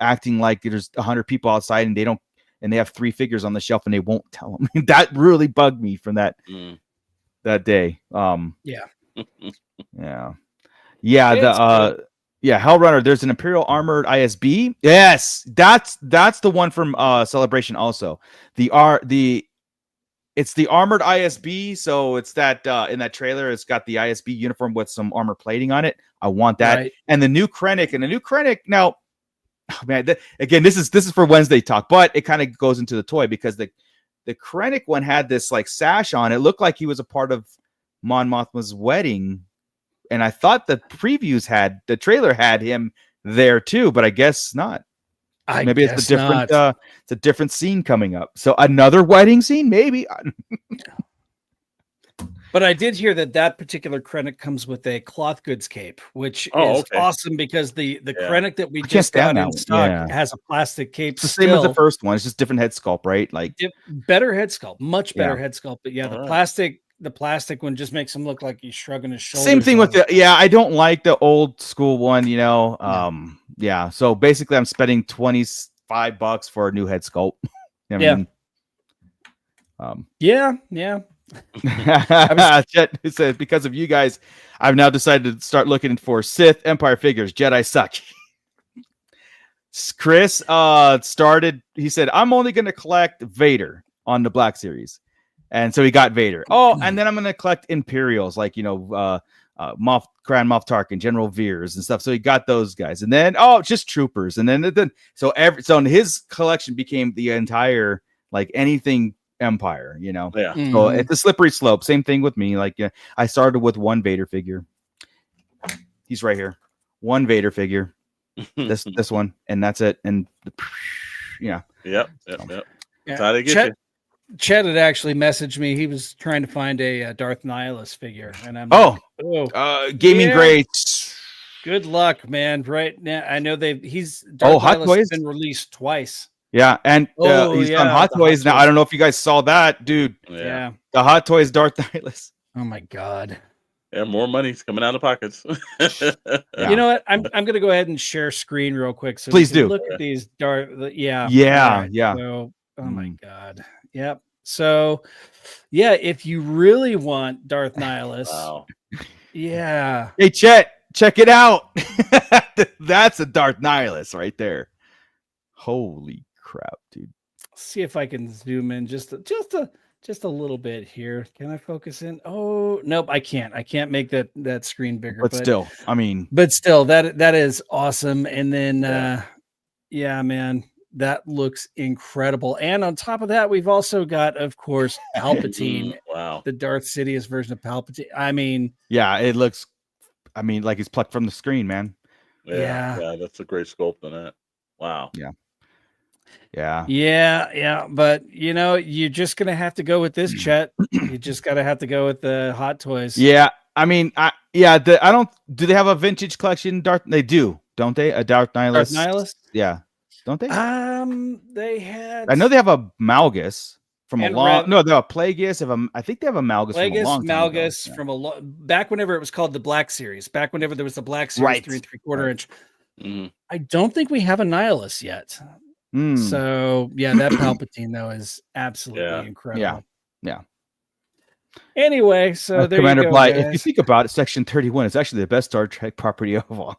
acting like there's 100 people outside and they have 3 figures on the shelf and they won't tell them. That really bugged me from that. That day. Hellrunner, there's an Imperial Armored ISB. Yes, that's the one from Celebration also. It's the Armored ISB, so it's that in that trailer it's got the ISB uniform with some armor plating on it. I want that. Right. And the new Krennic now, man, again, this is for Wednesday talk, but it kind of goes into the toy because the Krennic one had this like sash on. It looked like he was a part of Mon Mothma's wedding. And I thought the trailer had him there too, but I guess not. Maybe it's a different scene coming up. So another wedding scene, maybe. But I did hear that particular Krennic comes with a cloth goods cape, which is awesome because the Krennic that we just got in stock has a plastic cape. It's the same as the first one. It's just different head sculpt, right? Like better head sculpt, much better head sculpt. But the plastic one just makes him look like he's shrugging his shoulders. Same thing with I don't like the old school one, So basically I'm spending $25 for a new head sculpt. Jet says, because of you guys, I've now decided to start looking for Sith Empire figures. Jedi suck. Chris started, he said, I'm only going to collect Vader on the Black Series. And so he got Vader. Oh, and then I'm going to collect Imperials like, Grand Moff Tarkin, General Veers and stuff. So he got those guys. And then, just troopers. And then so his collection became the entire, like anything Empire, So it's a slippery slope. Same thing with me. Like I started with one Vader figure. He's right here. One Vader figure. this one, and that's it. And Yep. That's how they get you. Chet had actually messaged me. He was trying to find a Darth Nihilus figure, and I'm gaming greats. Good luck, man. Right now, I know he's Hot Toys been released twice. Yeah, and he's on Hot Toys now. I don't know if you guys saw that, dude. Yeah. The Hot Toys Darth Nihilus. Oh my god. Yeah, more money's coming out of pockets. You know what? I'm gonna go ahead and share screen real quick. So please do look at these Darth. Yeah. So, oh my god. Yep. So, if you really want Darth Nihilus, wow. Yeah. Hey, Chet, check it out. That's a Darth Nihilus right there. Holy crap, dude. See if I can zoom in just a little bit here. Can I focus in? Oh, nope, I can't. I can't make that screen bigger. But still, I mean, that is awesome. And then, man, that looks incredible. And on top of that, we've also got, of course, Palpatine. Wow, the Darth Sidious version of Palpatine. I mean, it looks. I mean, like it's plucked from the screen, man. Yeah, that's a great sculpt on that. Wow. Yeah. Yeah, but you're just gonna have to go with this, Chet. You just gotta have to go with the Hot Toys. Yeah, I mean, I don't. Do they have a vintage collection? They do, don't they? A Dark Nihilus. Darth Nihilus? Yeah, don't they? They had. I know they have a Malgus from a And long. Rev- No, they have a Plagueis. I think they have a Malgus from a Plagueis, long time ago. Malgus Yeah. from back whenever it was called the Black Series. Back whenever there was the Black Series Right. 3 3/4 Right. inch. Mhm. I don't think we have a Nihilus yet. Mm. So yeah, that Palpatine though is absolutely incredible. Yeah. Anyway, so there Commander you go, Bly, guys. if you think about it, Section 31 is actually the best Star Trek property of all.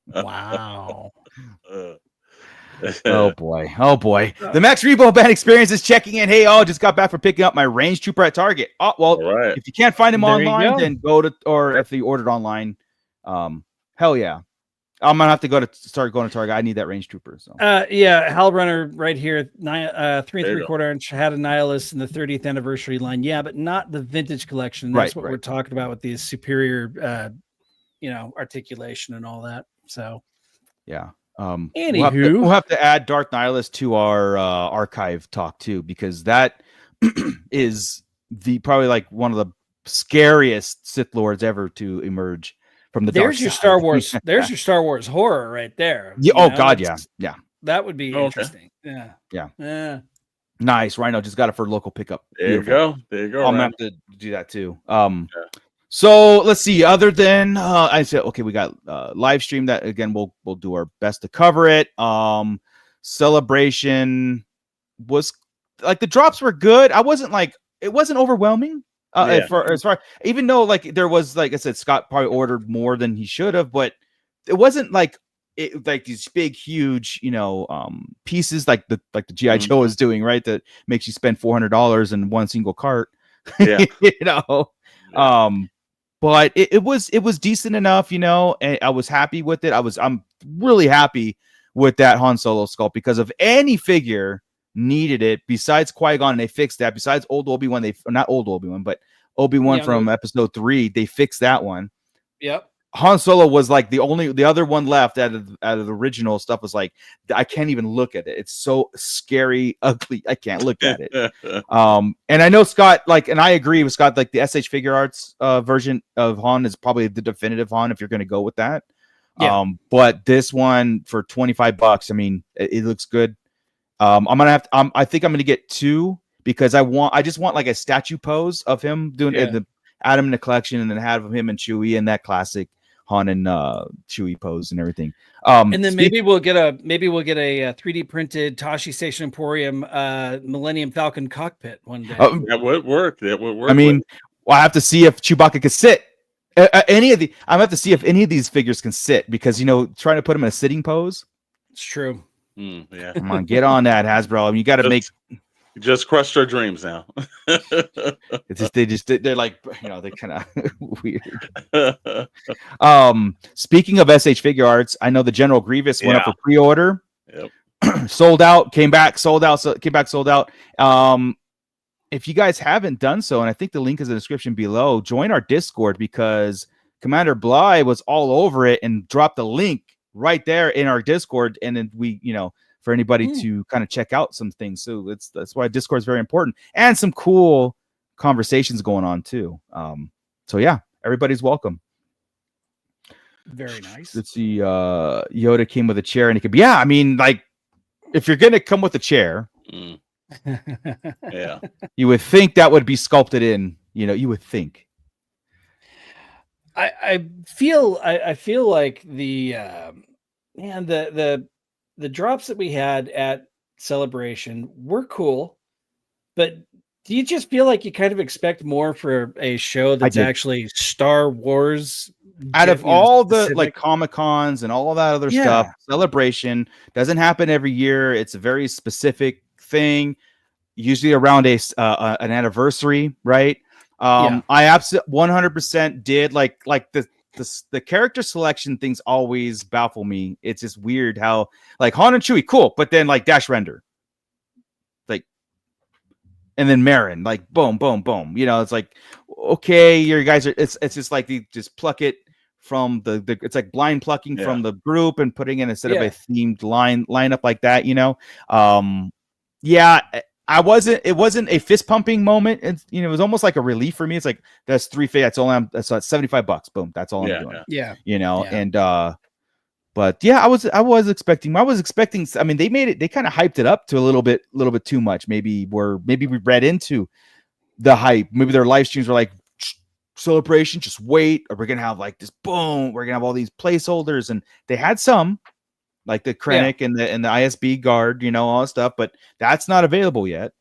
Wow. Oh boy. The Max Rebo Band Experience is checking in. Hey, just got back from picking up my range trooper at Target. Oh, well, All right. if you can't find him There you online, go. then go to, or if you ordered online, hell yeah. I'm gonna have to start going to Target. I need that range trooper. So Yeah, Hal Runner right here, 3 There you 3/4 inch had a Nihilus in the 30th anniversary line. Yeah, but not the vintage collection. That's what we're talking about with the superior articulation and all that. So yeah. Anywho, we'll have to add Darth Nihilus to our archive talk too, because that is probably like one of the scariest Sith Lords ever to emerge from the dark there's your side. Star Wars. There's your Star Wars horror right there. Yeah. Oh God, yeah. That would be Okay. interesting. Yeah. Nice. Rhino just got it for local pickup. There you go. I'm gonna have to do that too. So let's see. Other than I said, okay, we got live stream that again. We'll do our best to cover it. Celebration was like the drops were good. It wasn't overwhelming. As far even though like there was, like I said, Scott probably ordered more than he should have, but it wasn't like these big huge pieces like the GI Joe is doing, right, that makes you spend $400 in one single cart. Yeah. But it was decent enough, and I was happy with it. I'm really happy with that Han Solo sculpt, because of any figure needed it besides Qui-Gon, and they fixed that. Besides old Obi-Wan, not old Obi-Wan, but Obi-Wan from episode 3, they fixed that one. Yep. Han Solo was like the other one left out of the original stuff. Was like, I can't even look at it. It's so scary, ugly. I can't look at it. And I know Scott, and I agree with Scott, like the SH Figure Arts version of Han is probably the definitive Han if you're going to go with that. Yeah. But this one for $25, I mean, it looks good. I think I'm gonna get 2 because I just want like a statue pose of him doing the Adam in the collection, and then have him and Chewie in that classic Han and Chewie pose and everything. And then maybe we'll get a 3D printed Tashi Station Emporium Millennium Falcon cockpit one day. That would work. I mean, I have to see if Chewbacca could sit. I'm gonna have to see if any of these figures can sit, because trying to put them in a sitting pose. It's true. Yeah. Come on, get on that, Hasbro. I mean, you got to make. Just crushed our dreams now. They're like, they're kind of weird. Speaking of SH Figure Arts, I know the General Grievous went up for pre-order. Yep. Sold out, came back, sold out, sold out. If you guys haven't done so, and I think the link is in the description below, join our Discord, because Commander Bly was all over it and dropped the link right there in our Discord, and then we, for anybody to kind of check out some things. So that's why Discord is very important, and some cool conversations going on too. So yeah, everybody's welcome. Very nice. Let's see. Yoda came with a chair, and it could be, I mean, like, if you're gonna come with a chair, yeah, you would think that would be sculpted in. You would think. I feel like the drops that we had at Celebration were cool, but do you just feel like you kind of expect more for a show that's actually Star Wars? Out of all the like Comic-Cons and all of that other stuff, Celebration doesn't happen every year. It's a very specific thing, usually around an anniversary, right? I absolutely 100% did like the character selection things always baffle me. It's just weird how like Han and Chewie, cool, but then like Dash Render, like, and then Marin, like boom, boom, boom. It's like, okay, you guys are. It's just like they just pluck it from the it's like blind plucking from the group and putting in instead of a themed lineup like that, you know. It wasn't a fist pumping moment. It's, you know, it was almost like a relief for me. It's like, that's that's $75. Boom. That's all I'm doing. Yeah. You know, and but yeah, I was expecting, I mean, they kind of hyped it up to a little bit too much. Maybe we read into the hype. Maybe their live streams were like, celebration, just wait, or we're gonna have like this boom, we're gonna have all these placeholders, and they had some like the Krennic and the ISB guard, you know, all that stuff, but that's not available yet.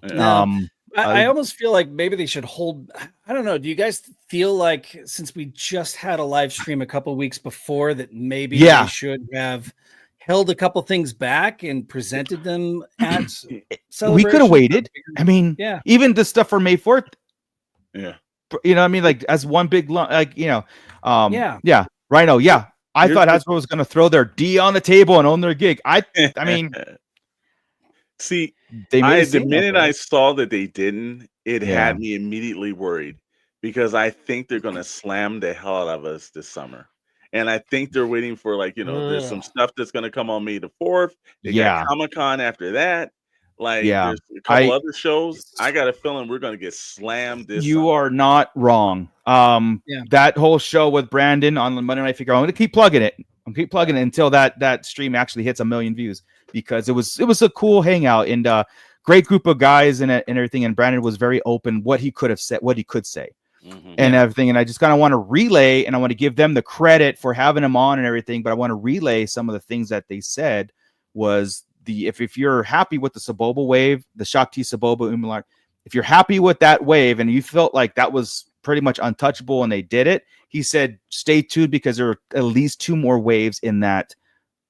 I almost feel like maybe they should hold. I don't know. Do you guys feel like, since we just had a live stream a couple weeks before, that maybe they should have held a couple things back and presented them at Celebration? We could have waited. I mean, even the stuff for May 4th. Yeah. You know what I mean? Like, as one big like, you know, Rhino. Yeah. I thought Hasbro was going to throw their D on the table and own their gig. I mean, see, the minute I saw that they didn't, it had me immediately worried, because I think they're going to slam the hell out of us this summer. And I think they're waiting for, like, you know, there's some stuff that's going to come on May the 4th. They got Comic-Con after that. Like, there's a couple other shows. I got a feeling we're going to get slammed this summer. You are not wrong. That whole show with Brandon on the Monday Night Figure, I'm going to keep plugging it. Until that stream actually hits 1 million views, because it was a cool hangout and great group of guys and everything. And Brandon was very open what he could have said, what he could say, and everything. And I just kind of want to relay, and I want to give them the credit for having him on and everything. But I want to relay some of the things that they said was if you're happy with the Saboba wave, the Shakti Saboba Umlar, if you're happy with that wave and you felt like that was pretty much untouchable and they did it, he said, stay tuned, because there are at least 2 more waves in that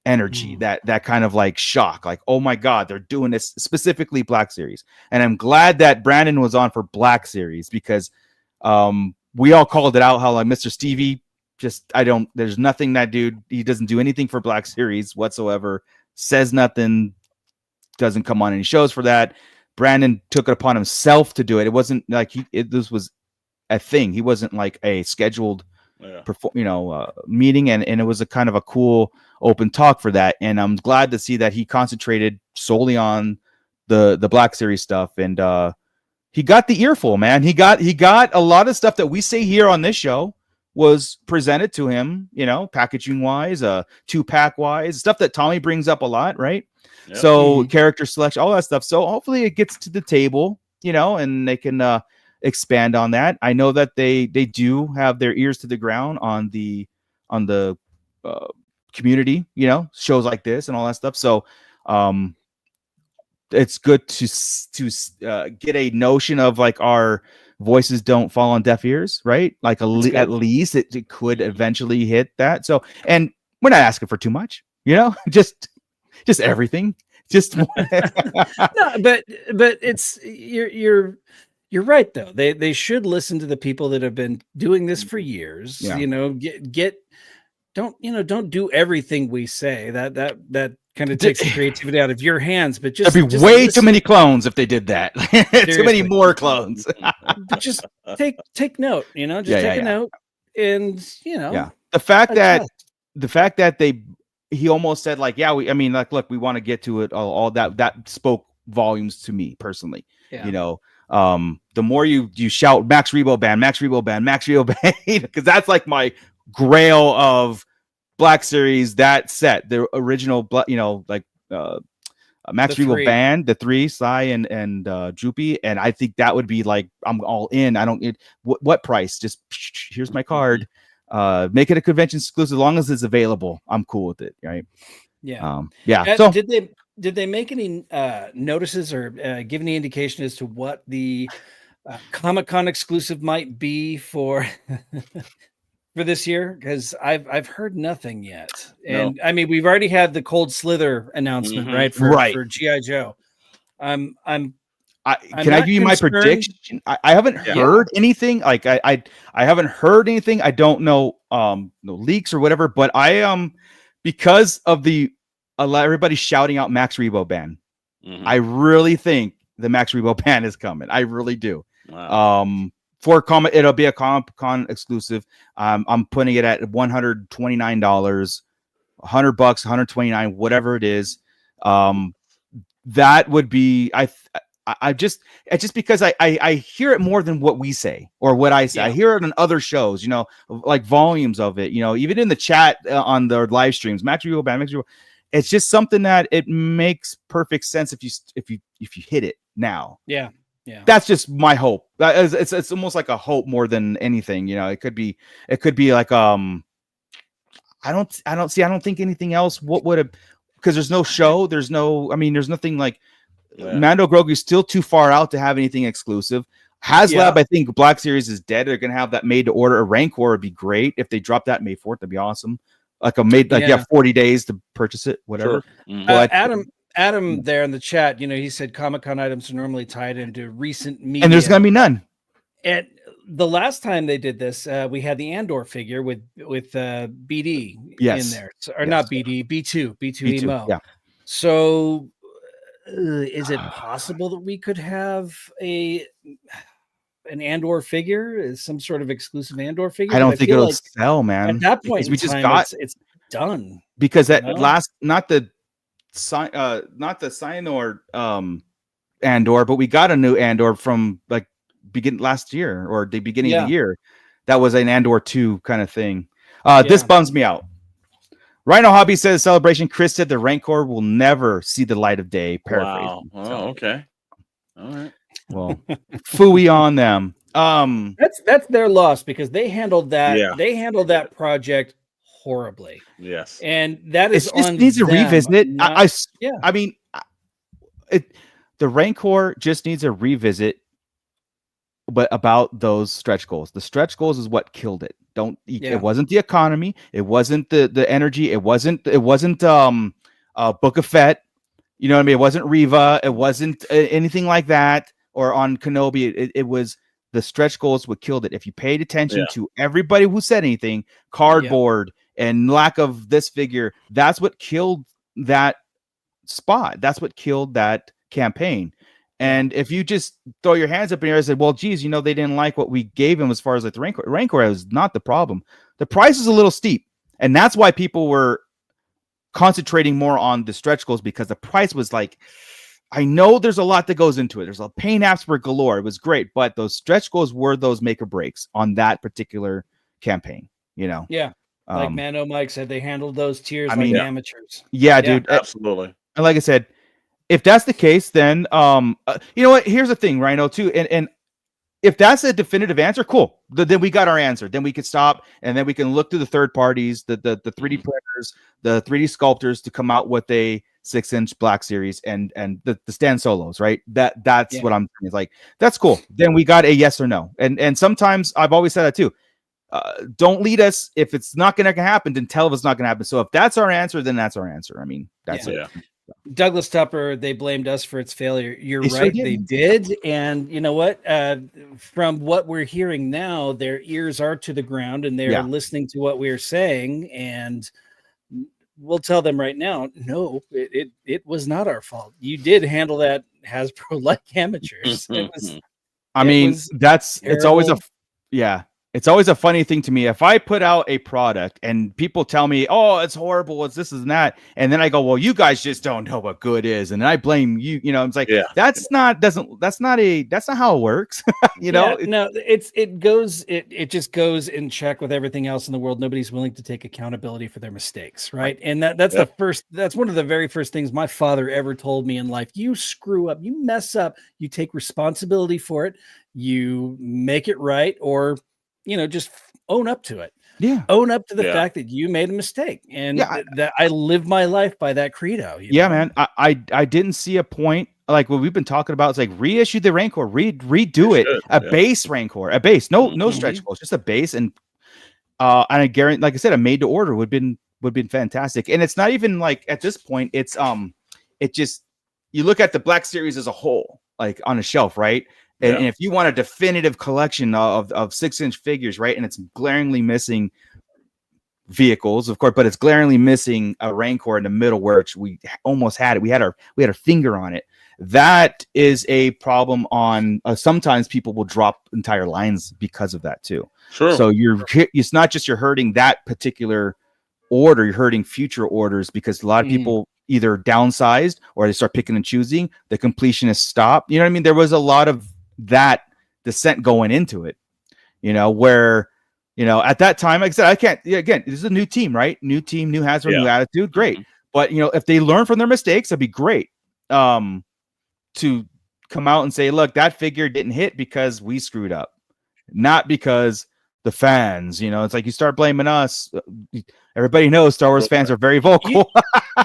energy, that kind of like shock, like, oh my God, they're doing this, specifically Black Series. And I'm glad that Brandon was on for Black Series, because we all called it out, how like Mr. Stevie, there's nothing, that dude, he doesn't do anything for Black Series whatsoever, says nothing, doesn't come on any shows for that. Brandon took it upon himself to do it. It wasn't like this was a thing. He wasn't like a scheduled meeting, and it was a kind of a cool open talk for that. And I'm glad to see that he concentrated solely on the Black Series stuff, and he got the earful, man. He got a lot of stuff that we say here on this show was presented to him, you know, packaging wise, 2-pack wise, stuff that Tommy brings up a lot, right? Yep. So character selection, all that stuff. So hopefully it gets to the table, you know, and they can expand on that. I know that they do have their ears to the ground on the community, you know, shows like this and all that stuff. So it's good to get a notion of like our voices don't fall on deaf ears, right? Like at least it could eventually hit that. So, and we're not asking for too much, you know, just everything, just no, but it's you're right though. They should listen to the people that have been doing this for years. You know, don't do everything we say. That kind of takes the creativity out of your hands. But just there'd be way too many clones if they did that. Too many more clones. But just take note. You know, just take a note, and you know, the fact that he almost said like, look, we want to get to it. All that spoke volumes to me personally. You know, the more you shout Max Rebo ban, because that's like my grail of Black Series, that set, the original, you know, like Max Rebo band, the 3, Sai and Droopy, and I think that would be like, I'm all in. I don't what price, just here's my card, make it a convention exclusive, as long as it's available, I'm cool with it, right? So did they make any notices or give any indication as to what the Comic-Con exclusive might be for for this year? Because I've heard nothing yet. And I mean, we've already had the Cold Slither announcement, right? For G.I. Joe. Can I give you my prediction? I haven't heard anything. Like I haven't heard anything. I don't know no leaks or whatever, but I am, because of everybody shouting out Max Rebo ban. I really think the Max Rebo ban is coming. I really do. Wow. it'll be a Comic-Con exclusive. I'm putting it at $129, $100, $129, whatever it is. That would be it's just because I hear it more than what we say or what I say. I hear it on other shows, like volumes of it, even in the chat on the live streams. Max Review Band, it's just something that it makes perfect sense if you hit it now. Yeah. That's just my hope. It's almost like a hope more than anything. It could be like I don't think anything else. What would have, because there's no show, there's nothing like Mando Grogu's still too far out to have anything exclusive. HasLab, I think Black Series is dead. They're gonna have that made to order. A Rancor would be great if they drop that May 4th. That'd be awesome. Like you have 40 days to purchase it, whatever. Sure. But Adam there in the chat, he said Comic-Con items are normally tied into recent media. And there's going to be none. And the last time they did this, we had the Andor figure with BD in there. Not BD, B2 Emo. Yeah. So is it possible that we could have an Andor figure? Is some sort of exclusive Andor figure? I don't think it'll sell, man. At that point, we just got it's done. Because that not the Cyanor Andor, but we got a new Andor from like last year or the beginning of the year. That was an Andor 2 kind of thing. This bums me out. Rhino Hobby says celebration. Chris said the Rancor will never see the light of day. Paraphrasing. Wow. Oh, okay. All right. Well, phooey on them. That's their loss because they handled that. Yeah. They handled that project horribly. Yes. And that is just needs a revisit. The Rancor just needs a revisit, but about those stretch goals. The stretch goals is what killed it. It wasn't the economy, it wasn't the energy, it wasn't Book of Fett, you know what I mean? It wasn't Reva, it wasn't anything like that, or on Kenobi. It was the stretch goals what killed it. If you paid attention to everybody who said anything, cardboard and lack of this figure, that's what killed that spot. That's what killed that campaign. And if you just throw your hands up in the air and say, well, geez, they didn't like what we gave him as far as like the Rancor was not the problem. The price is a little steep. And that's why people were concentrating more on the stretch goals, because the price was like, I know there's a lot that goes into it. There's a paint apps for galore. It was great. But those stretch goals were those make or breaks on that particular campaign, Yeah. Like Mano Mike said, they handled those tiers amateurs. Yeah, dude. Absolutely. And like I said, if that's the case, then you know what? Here's the thing, Rhino, too. And if that's a definitive answer, cool. Then we got our answer. Then we can stop, and then we can look to the third parties, the 3D printers, the 3D sculptors to come out with a 6-inch Black Series and the stand solos, right? That's what I'm saying. It's like, that's cool. Then we got a yes or no. And sometimes I've always said that too. Don't lead us. If it's not going to happen, then tell us it's not going to happen. So if that's our answer, then that's our answer. I mean, that's it. Douglas Tupper, they blamed us for its failure. You're They right, sure they did. And you know what? From what we're hearing now, their ears are to the ground and they're listening to what we're saying. And we'll tell them right now, no, it was not our fault. You did handle that Hasbro like amateurs. It's always a funny thing to me. If I put out a product and people tell me, oh, it's horrible, it's this and that, and then I go, well, you guys just don't know what good is, and then I blame you, it's like, that's not how it works. It just goes in check with everything else in the world. Nobody's willing to take accountability for their mistakes, right? And that's one of the very first things my father ever told me in life. You screw up, you mess up, you take responsibility for it, you make it right, or just own up to it. Yeah. Own up to the fact that you made a mistake. And that I live my life by that credo. Man. I didn't see a point like what we've been talking about. It's like reissue the Rancor, redo it. Base Rancor, a base. No stretch goals, just a base. And I guarantee, like I said, a made to order would been fantastic. And it's not even like at this point, it's it just, you look at the Black Series as a whole, like on a shelf, right? And if you want a definitive collection of 6-inch figures, right, and it's glaringly missing vehicles, of course, but it's glaringly missing a Rancor in the middle, where we almost had it. We had our finger on it. that is a problem on sometimes people will drop entire lines because of that too. Sure. So it's not just you're hurting that particular order, you're hurting future orders because a lot of people either downsized or they start picking and choosing. The completionists stop. You know what I mean? There was a lot of that descent going into it, where, at that time, like I said, I can't, again, this is a new team, right? New team, new Hasbro, new attitude. Great. But, if they learn from their mistakes, that'd be great. To come out and say, look, that figure didn't hit because we screwed up, not because the fans, it's like you start blaming us. Everybody knows Star Wars fans are very vocal.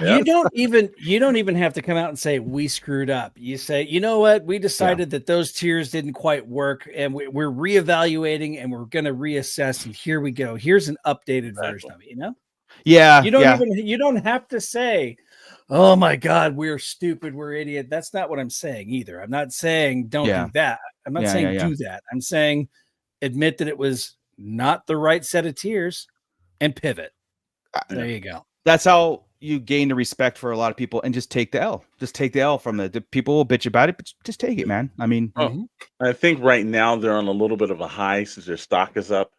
You don't even have to come out and say we screwed up. You say, you know what, we decided that those tiers didn't quite work, and we're reevaluating, and we're going to reassess. And here we go. Here's an updated version of it. Yeah. You don't have to say, oh my God, we're stupid, we're idiot. That's not what I'm saying either. I'm not saying don't do that. I'm not saying do that. I'm saying admit that it was not the right set of tiers and pivot. There you go. That's how you gain the respect for a lot of people, and just take the L. Just take the L from the people will bitch about it, but just take it, man. I mean, I think right now they're on a little bit of a high since their stock is up,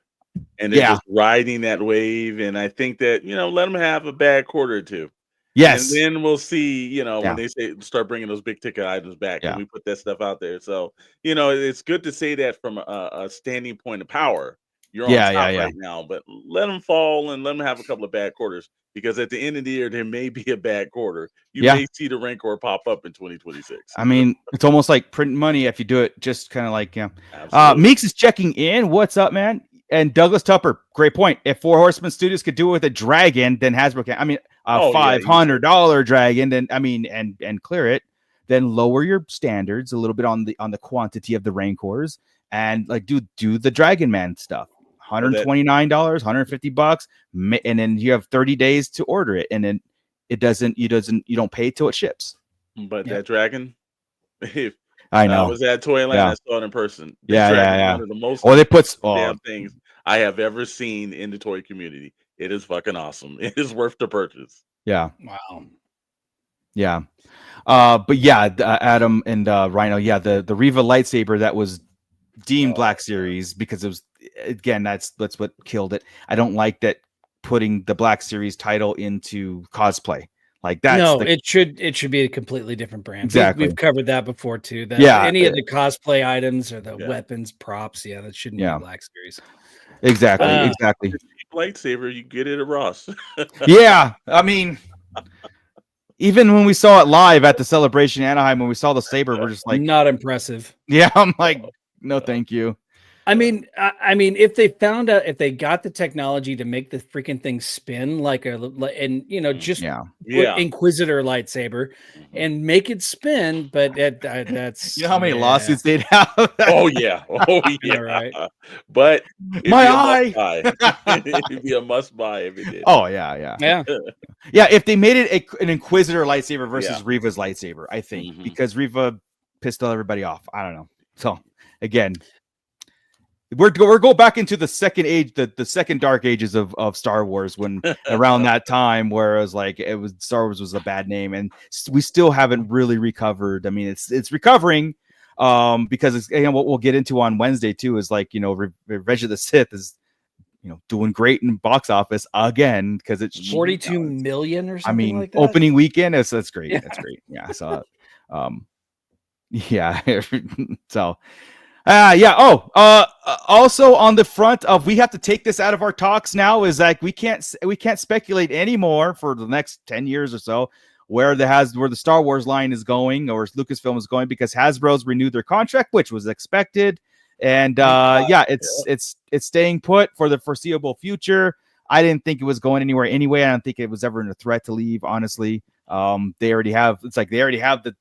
and they're just riding that wave. And I think that, let them have a bad quarter or two. Yes. And then we'll see, when they start bringing those big ticket items back, and we put that stuff out there. So, it's good to say that from a standing point of power. You're on top right now, but let them fall and let them have a couple of bad quarters, because at the end of the year, there may be a bad quarter. You may see the Rancor pop up in 2026. I mean, it's almost like printing money if you do it just kind of like, Meeks is checking in. What's up, man? And Douglas Tupper, great point. If Four Horsemen Studios could do it with a dragon, then Hasbro can. I mean, $500 dragon, then and clear it. Then lower your standards a little bit on the quantity of the Rancors, and like do the Dragon Man stuff. $129, $150, and then you have 30 days to order it, and then you don't pay till it ships. But that dragon, I know. I was at Toyland. I saw it in person. One of the most damn things I have ever seen in the toy community. It is fucking awesome. It is worth the purchase. Yeah. Wow. Yeah. But Adam and Rhino, the Riva lightsaber that was deemed Black Series because it was, again, that's what killed it. I don't like that putting the Black Series title into cosplay. Like that. It should be a completely different brand. Exactly. We've covered that before too. Any of the cosplay items or the weapons, props, that shouldn't be Black Series. Exactly. Lightsaber, you get it at Ross. Yeah, I mean, even when we saw it live at the Celebration Anaheim, when we saw the saber, we're just like, not impressive. Yeah, I'm like, no, thank you. I mean, if they found out, if they got the technology to make the freaking thing spin Inquisitor lightsaber and make it spin, but that's how many lawsuits they'd have. Oh yeah, right. But my eye, it'd be a must buy if it did. Oh yeah. If they made it an Inquisitor lightsaber versus Riva's lightsaber, I think because Riva pissed everybody off. I don't know. So again. We're going back into the second age, the second dark ages of Star Wars, when around that time where it was Star Wars was a bad name, and we still haven't really recovered. I mean, it's recovering because it's, what we'll get into on Wednesday too is Revenge of the Sith is doing great in box office again because it's 42 million or something. I mean, like that. Opening weekend that's great. Yeah. That's great. Yeah. So, so. Also on the front of, we have to take this out of our talks now, is like we can't speculate anymore for the next 10 years or so where the Star Wars line is going or Lucasfilm is going, because Hasbro's renewed their contract, which was expected, and it's staying put for the foreseeable future. I didn't think it was going anywhere anyway. I don't think it was ever a threat to leave, honestly. They already have the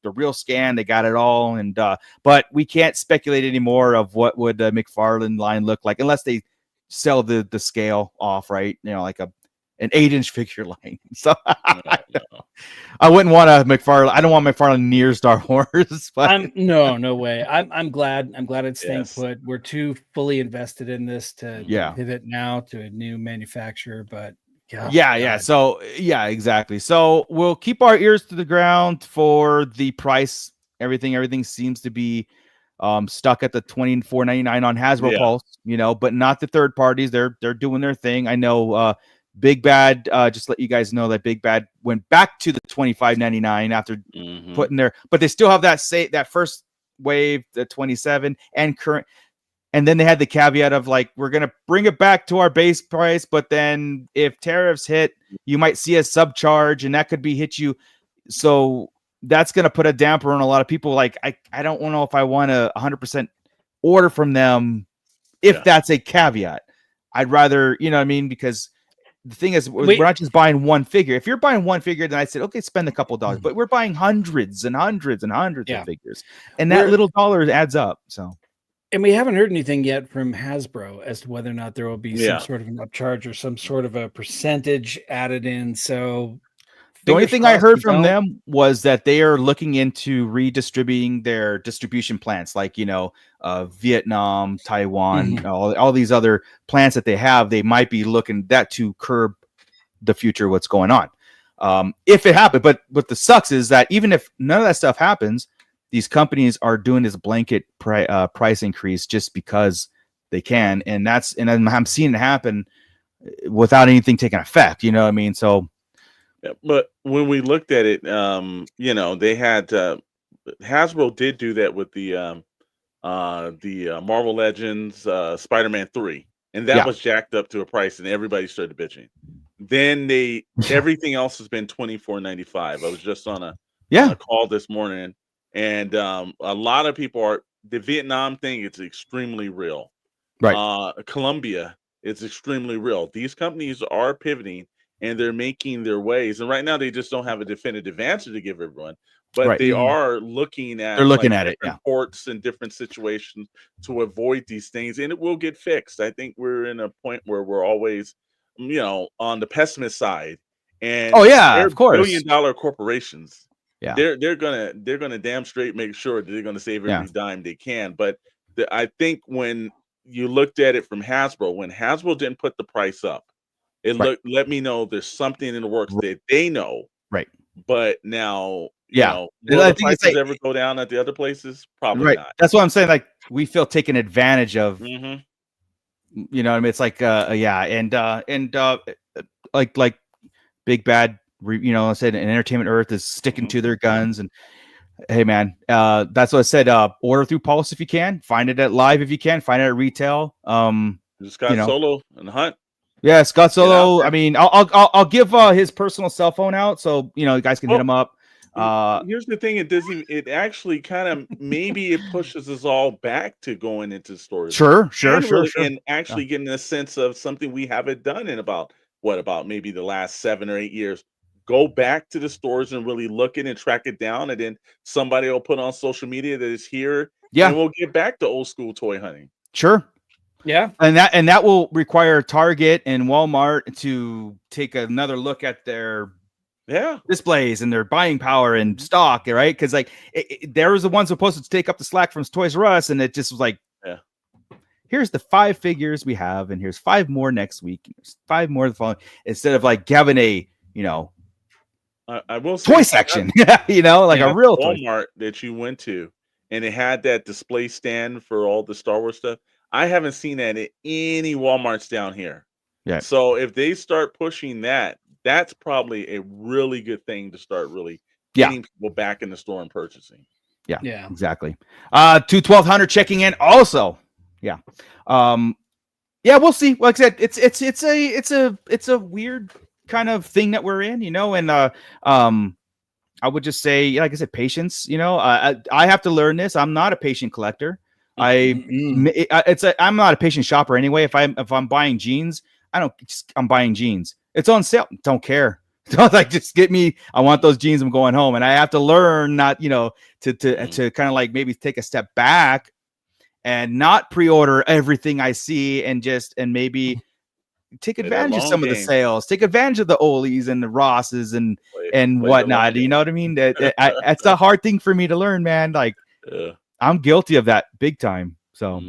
real scan. They got it all. And, but we can't speculate anymore of what would the McFarlane line look like unless they sell the scale off, right? Like an 8-inch figure line. So I wouldn't want a McFarlane. I don't want McFarlane near Star Wars. But no way. I'm glad it's staying put. We're too fully invested in this to pivot now to a new manufacturer, but Yeah. So yeah, exactly. So we'll keep our ears to the ground for the price. Everything seems to be stuck at the $24.99 on Hasbro Pulse, but not the third parties. They're doing their thing. I know Big Bad, just let you guys know that Big Bad went back to the $25.99 after putting their, but they still have that first wave, the 27 and current. And then they had the caveat of like, we're going to bring it back to our base price, but then if tariffs hit, you might see a subcharge and that could be hit you. So that's going to put a damper on a lot of people. Like, I don't know if I want a 100% order from them if that's a caveat. I'd rather, you know what I mean? Because the thing is, we're not just buying one figure. If you're buying one figure, then I said, okay, spend a couple of dollars. But we're buying hundreds and hundreds and hundreds of figures. And that little dollar adds up. So. And we haven't heard anything yet from Hasbro as to whether or not there will be some sort of an upcharge or some sort of a percentage added in. So the only thing I heard from them was that they are looking into redistributing their distribution plants, like, Vietnam, Taiwan, all these other plants that they have. They might be looking that to curb the future, what's going on. If it happened, but what the sucks is that even if none of that stuff happens, these companies are doing this blanket price increase just because they can, and I'm seeing it happen without anything taking effect. You know what I mean? So, but when we looked at it, they had Hasbro did do that with the Marvel Legends Spider-Man 3, and that was jacked up to a price, and everybody started bitching. Then everything else has been $24.95. I was just on a call this morning. And a lot of people the Vietnam thing, it's extremely real. Right. Colombia, it's extremely real. These companies are pivoting and they're making their ways. And right now they just don't have a definitive answer to give everyone. But they are looking at ports and different situations to avoid these things. And it will get fixed. I think we're in a point where we're always, on the pessimist side. And of course. $1 billion corporations. Yeah, they're gonna damn straight make sure that they're gonna save every dime they can. But I think when you looked at it from Hasbro, when Hasbro didn't put the price up, let me know there's something in the works that they know. Right. But now, will the prices ever go down at the other places? Probably not. That's what I'm saying. Like, we feel taken advantage of. You know what I mean? It's like like Big Bad. I said, and Entertainment Earth is sticking to their guns. And hey, man, that's what I said. Order through Pulse if you can. Find it at live if you can. Find it at retail. Scott Solo and Hunt. Yeah, Scott Solo. I mean, I'll give his personal cell phone out so you guys can hit him up. Here's the thing: it actually kind of maybe it pushes us all back to going into stores. Sure. And actually getting a sense of something we haven't done in about maybe the last 7 or 8 years. Go back to the stores and really look it and track it down, and then somebody will put on social media that it's here. Yeah, and we'll get back to old school toy hunting. Sure. Yeah, and that will require Target and Walmart to take another look at their displays and their buying power and stock, right? Because there was the ones supposed to take up the slack from Toys R Us, and it just was like, here's the 5 figures we have, and here's 5 more next week. Here's 5 more the following. Instead of like having a I will say toy section, like a real Walmart that you went to, and it had that display stand for all the Star Wars stuff. I haven't seen that at any Walmarts down here. Yeah. So if they start pushing that, that's probably a really good thing to start really getting people back in the store and purchasing. Yeah, exactly. 21200 checking in also. Yeah. We'll see. Like I said, it's a weird kind of thing that we're in, and I would just say, like I said, patience. I have to learn this. I'm not a patient collector. I'm not a patient shopper anyway. If I'm buying jeans, I'm buying jeans. It's on sale. Don't care. Don't just get me. I want those jeans. I'm going home, and I have to learn not to kind of like maybe take a step back and not pre-order everything I see and maybe take advantage of some of the sales, take advantage of the Ollie's and the Rosses and whatnot. You know what I mean? That's a hard thing for me to learn, man. Like I'm guilty of that big time. So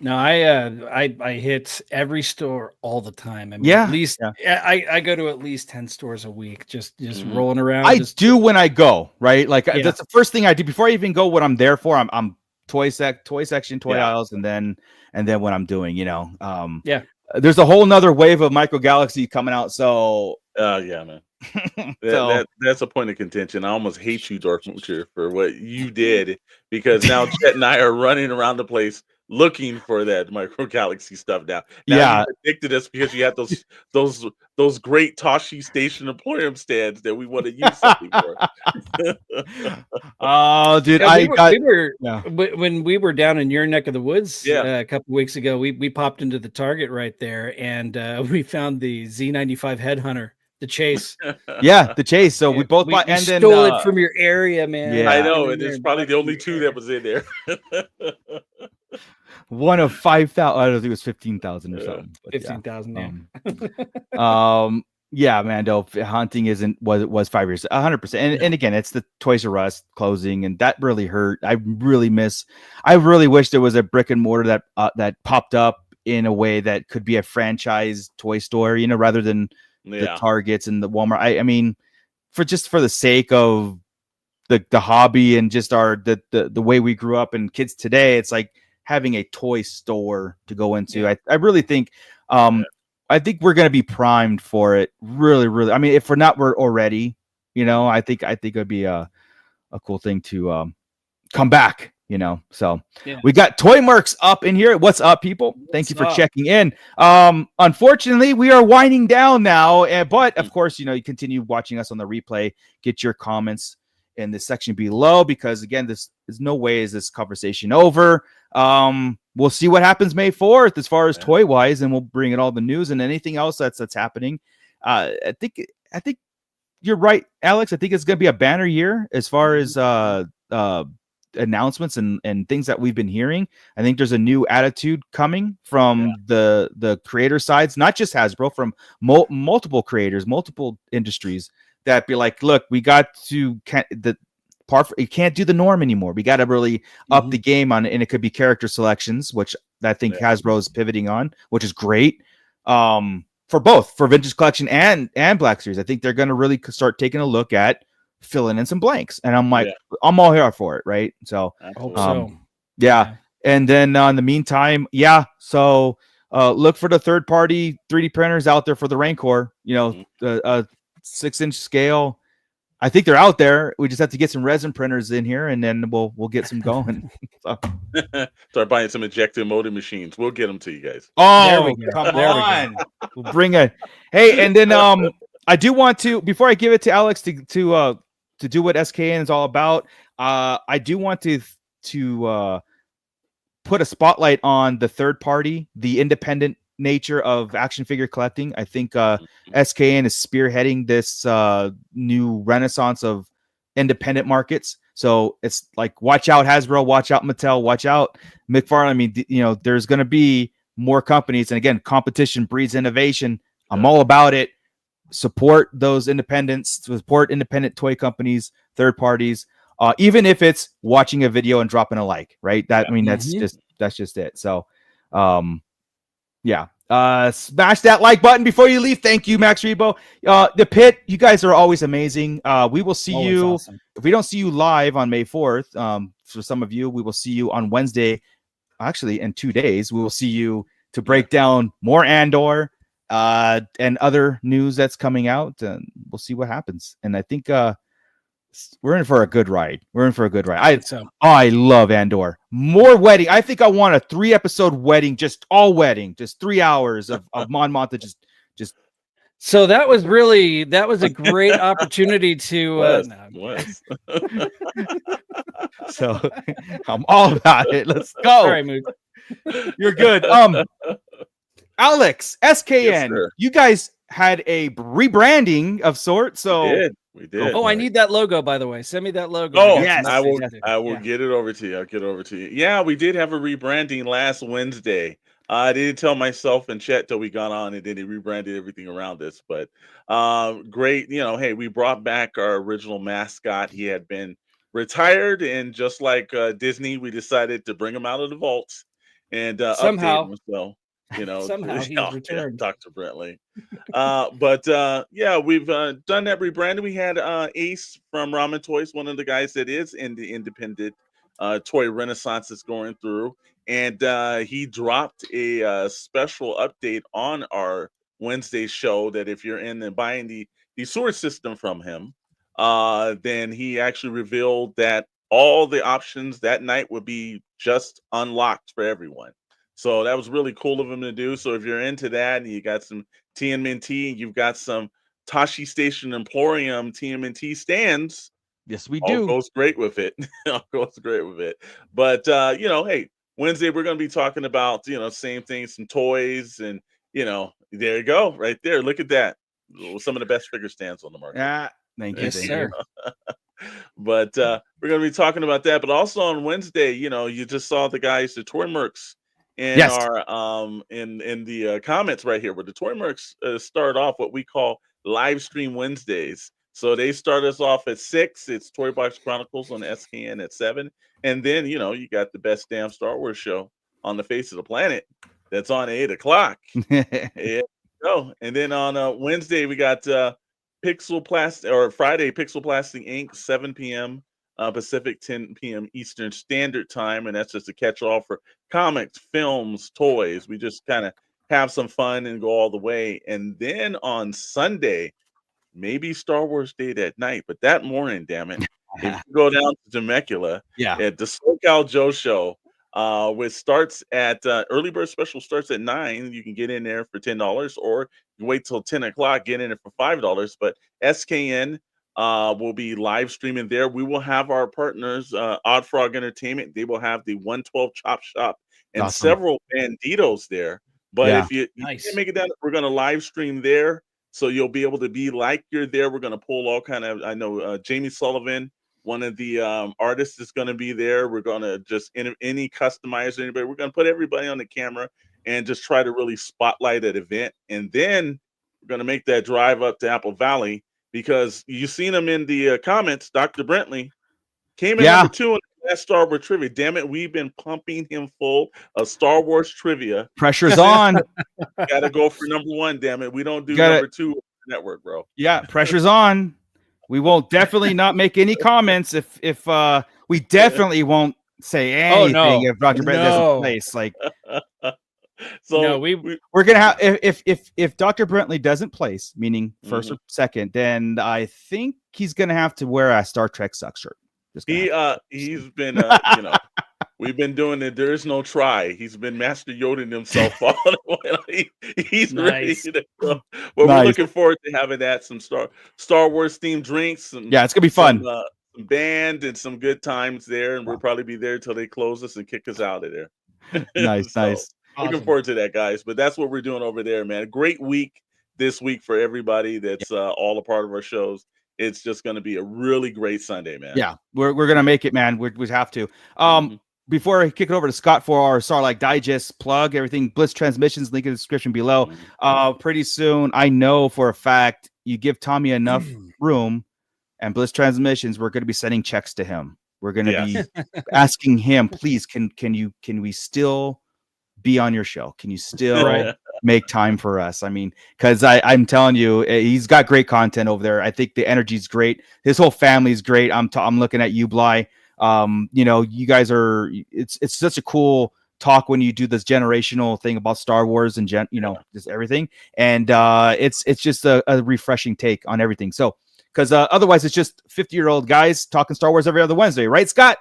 No, I hit every store all the time. I mean, Yeah, at least yeah. I go to at least 10 stores a week, just Mhm. rolling around. I Just do when I go, right? Like Yeah. that's the first thing I do before I even go. What I'm there for, I'm toy section, toy Yeah. aisles, and then what I'm doing, Yeah. there's a whole nother wave of Micro Galaxy coming out. So Yeah, man. so That's a point of contention. I almost hate you, Dark Moocher, for what you did because now Chet and I are running around the place looking for that Micro Galaxy stuff now. Now yeah. you've addicted us because you had those great Toshi Station Emporium stands that we want to use something for. Oh, dude, Yeah, I got we were yeah. when we were down in your neck of the woods Yeah. a couple weeks ago. We popped into the Target right there, and we found the Z95 Headhunter, the Chase. Yeah, the Chase. So we Yeah, both we bought, and then stole it from your area, man. I Yeah. know, Went in and there it's and probably bought the it from only your two area. that was in there. one of 5,000. I don't think it was 15,000 or Yeah. something. But 15,000. yeah, man. No, hunting isn't what it was 5 years. 100%. And again, it's the Toys R Us closing, and that really hurt. I really wish there was a brick and mortar that popped up in a way that could be a franchise toy store, rather than the Yeah. Targets and the Walmart. I mean, for the sake of the hobby and just the way we grew up and kids today, it's like having a toy store to go into. Yeah. I really think I think we're going to be primed for it. Really, really. I mean, if we're not, we're already, I think it'd be a cool thing to come back, So Yeah. we got Toy Mercs up in here. What's up, people? Thank you for checking in. Unfortunately, we are winding down now, but of course, you continue watching us on the replay. Get your comments in the section below, because again, there's no way is this conversation over. We'll see what happens May 4th as far as toy wise, and we'll bring in all the news and anything else that's happening. I think you're right, Alex. I think it's going to be a banner year as far as announcements and things that we've been hearing. I think there's a new attitude coming from the creator sides, not just Hasbro, from multiple creators, multiple industries, that be like, look, we got to you can't do the norm anymore. We got to really up the game on it, and it could be character selections, which I think Hasbro is pivoting on, which is great. For both, for Vintage Collection and Black Series, I think they're going to really start taking a look at filling in some blanks, and I'm like, I'm all here for it, right? So, yeah. And then in the meantime, so look for the third party 3D printers out there for the Rancor. 6-inch scale. I think they're out there. We just have to get some resin printers in here, and then we'll get some going. Start buying some injector molding machines. We'll get them to you guys. Oh, come on. We'll bring it. Hey, and then I do want to, before I give it to Alex to do what SKN is all about, I do want to put a spotlight on the third party, the independent nature of action figure collecting. I think SKN is spearheading this new renaissance of independent markets. So it's like, watch out Hasbro, watch out Mattel, watch out McFarlane. I mean, there's going to be more companies, and again, competition breeds innovation. I'm all about it. Support those independents, support independent toy companies, third parties, even if it's watching a video and dropping a like, right? I mean, that's just it. So, smash that like button before you leave. Thank you, Max Rebo. The Pit, you guys are always amazing. We will see you. Awesome. If we don't see you live on May 4th, for some of you, we will see you on Wednesday. Actually, in 2 days, we will see you to break down more Andor and other news that's coming out, and we'll see what happens. And I think we're in for a good ride. I love Andor. More wedding. I think I want a 3-episode wedding, just all wedding, just 3 hours of Mon Mothma just. So that was a great opportunity to. So I'm all about it. Let's go. All right, Mood. You're good. Alex, SKN, Yes, you guys had a rebranding of sorts. So we did. Oh, I need that logo, by the way. Send me that logo. Oh, yes. I will get it over to you. I'll get it over to you. Yeah, we did have a rebranding last Wednesday. I didn't tell myself and Chet till we got on, and then he rebranded everything around us. But great, hey, we brought back our original mascot. He had been retired, and just like Disney, we decided to bring him out of the vaults and Somehow. update him. So, Somehow he's returned. Dr. Brentley. But we've done that rebranding. We had Ace from Ramen Toys, one of the guys that is in the independent toy renaissance that's going through, and he dropped a special update on our Wednesday show that if you're in and buying the sewer system from him, then he actually revealed that all the options that night would be just unlocked for everyone. So that was really cool of him to do. So if you're into that and you got some TMNT and you've got some Tashi Station Emporium TMNT stands, Yes, we all do. goes great with it. All goes great with it. But hey, Wednesday we're gonna be talking about, same thing, some toys, and there you go, right there. Look at that. Some of the best figure stands on the market. Yeah, thank you, Yes, thank sir. you. But we're going to be talking about that. But also on Wednesday, you just saw the guys, the Toy Mercs, in Yes. our in the comments right here, where the Toy Mercs start off what we call Livestream Wednesdays. So they start us off at 6. It's Toy Box Chronicles on SKN at 7, and then you got the best damn Star Wars show on the face of the planet that's on 8 o'clock. There you go. And then on Wednesday we got Pixel Plastic, or Friday, Pixel Plastic Inc., 7 p.m. Pacific, 10 p.m. Eastern Standard Time, and that's just a catch-all for comics, films, toys. We just kind of have some fun and go all the way. And then on Sunday, maybe Star Wars Day that night, but that morning, damn it, if you go down to Temecula at the SoCal Joe Show, which starts at early bird special starts at 9. You can get in there for $10, or you wait till 10 o'clock, get in it for $5. But SKN will be live streaming there. We will have our partners, Odd Frog Entertainment. They will have the 112 Chop Shop and Awesome. several Banditos there. But Yeah. if you Nice. can't make it down, we're going to live stream there. So you'll be able to be like you're there. We're going to pull all kind of, I know Jamie Sullivan, one of the artists, is going to be there. We're going to just, any customizer, anybody, we're going to put everybody on the camera and just try to really spotlight that event. And then we're going to make that drive up to Apple Valley, because you've seen him in the comments. Dr. Brentley came in number 2 in the last Star Wars trivia. Damn it, we've been pumping him full of Star Wars trivia. Pressure's on. Got to go for number 1, damn it. We don't do number 2 on the network, bro. Yeah, pressure's on. We won't definitely not make any comments if we definitely won't say anything if Dr. Brett doesn't place. Like, so no, we're gonna have, if Dr. Brentley doesn't place, meaning first or second, then I think he's gonna have to wear a Star Trek suck shirt. He's been we've been doing it. There is no try. He's been Master Yoda himself. He's nice. ready to go. Well, we're looking forward to having that. Some Star Wars themed drinks. Yeah, it's gonna be fun. Some band and some good times there, and we'll probably be there till they close us and kick us out of there. Nice. Awesome. Looking forward to that, guys. But that's what we're doing over there, man. A great week this week for everybody that's all a part of our shows. It's just going to be a really great Sunday, man. Yeah, we're going to make it, man. We have to. Before I kick it over to Scott for our Starlight Digest plug, everything, Bliss Transmissions, link in the description below. Pretty soon, I know for a fact, you give Tommy enough room, and Bliss Transmissions, we're going to be sending checks to him. We're going to be asking him, please, can we still be on your show? Can you still make time for us? I mean, because I'm telling you, he's got great content over there. I think the energy's great. His whole family's great. I'm looking at you, Bly. You guys are. It's such a cool talk when you do this generational thing about Star Wars and just everything. And it's just a refreshing take on everything. So because otherwise it's just 50-year-old guys talking Star Wars every other Wednesday, right, Scott?